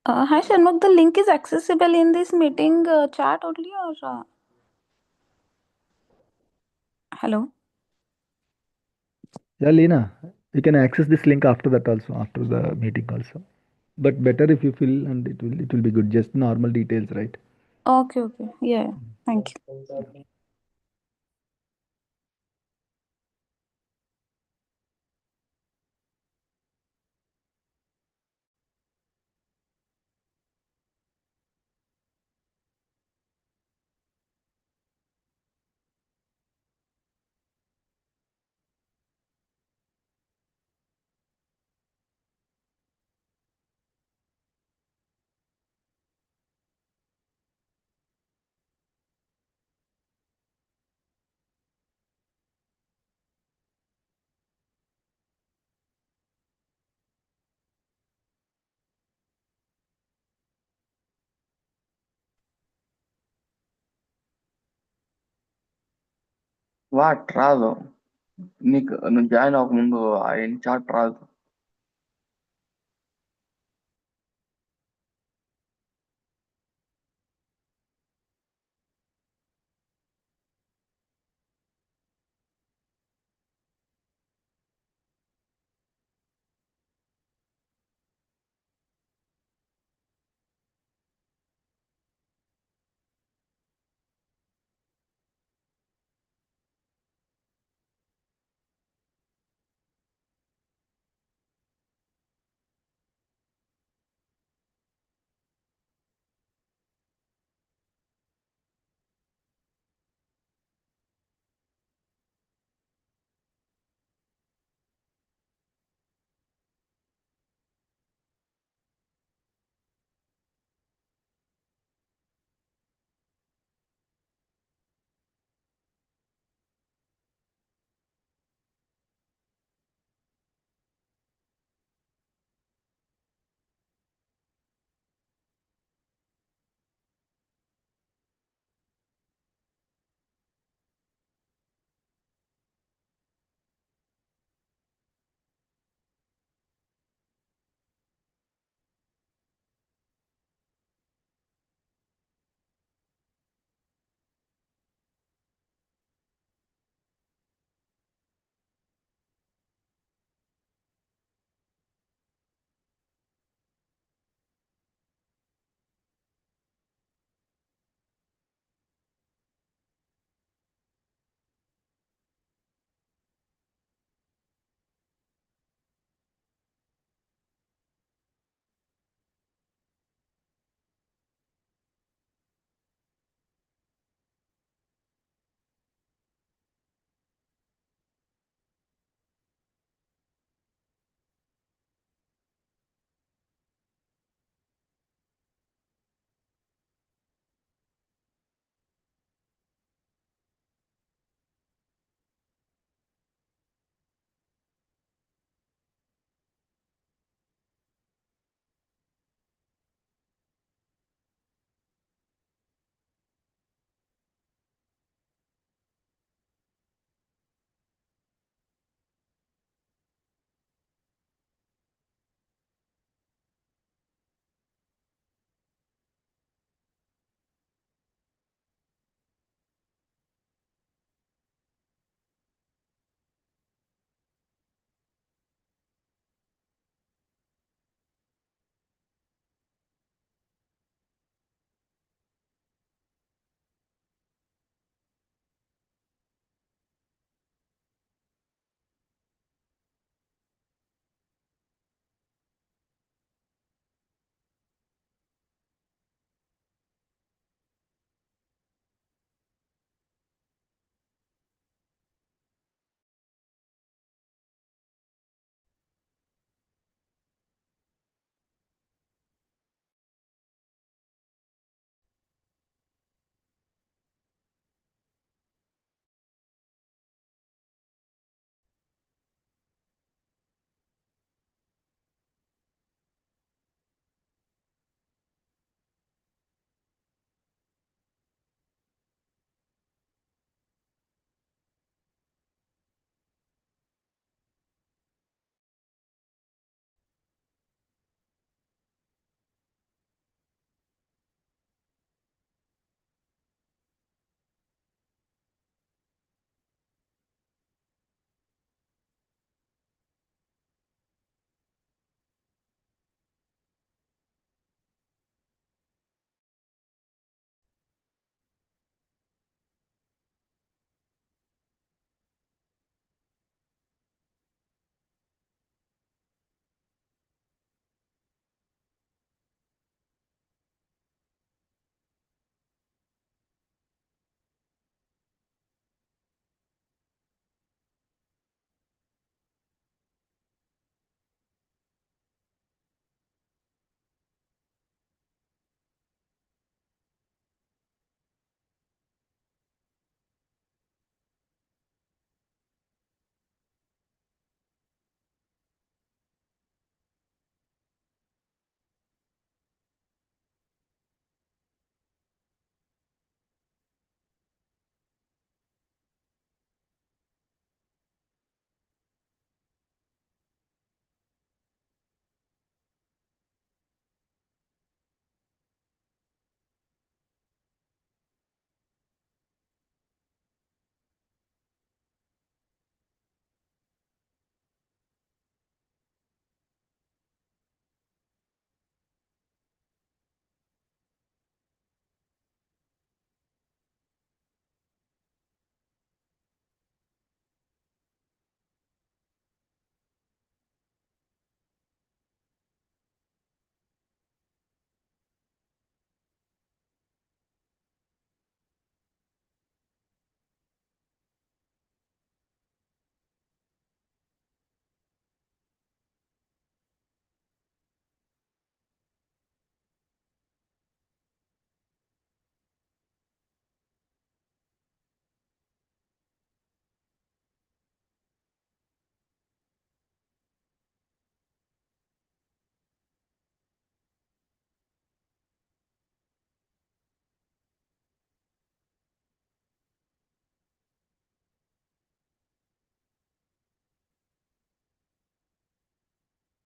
Hi Shanmugh, the link is accessible in this meeting chat only or hello? Yeah, Lena, you can access this link after that also, after the meeting also. But better if you fill and it will be good. Just normal details, right? Okay, okay. Yeah, yeah. Thank you. What రాదు నీకు నువ్వు join అవ్వకముందు ఆయన chat రాదు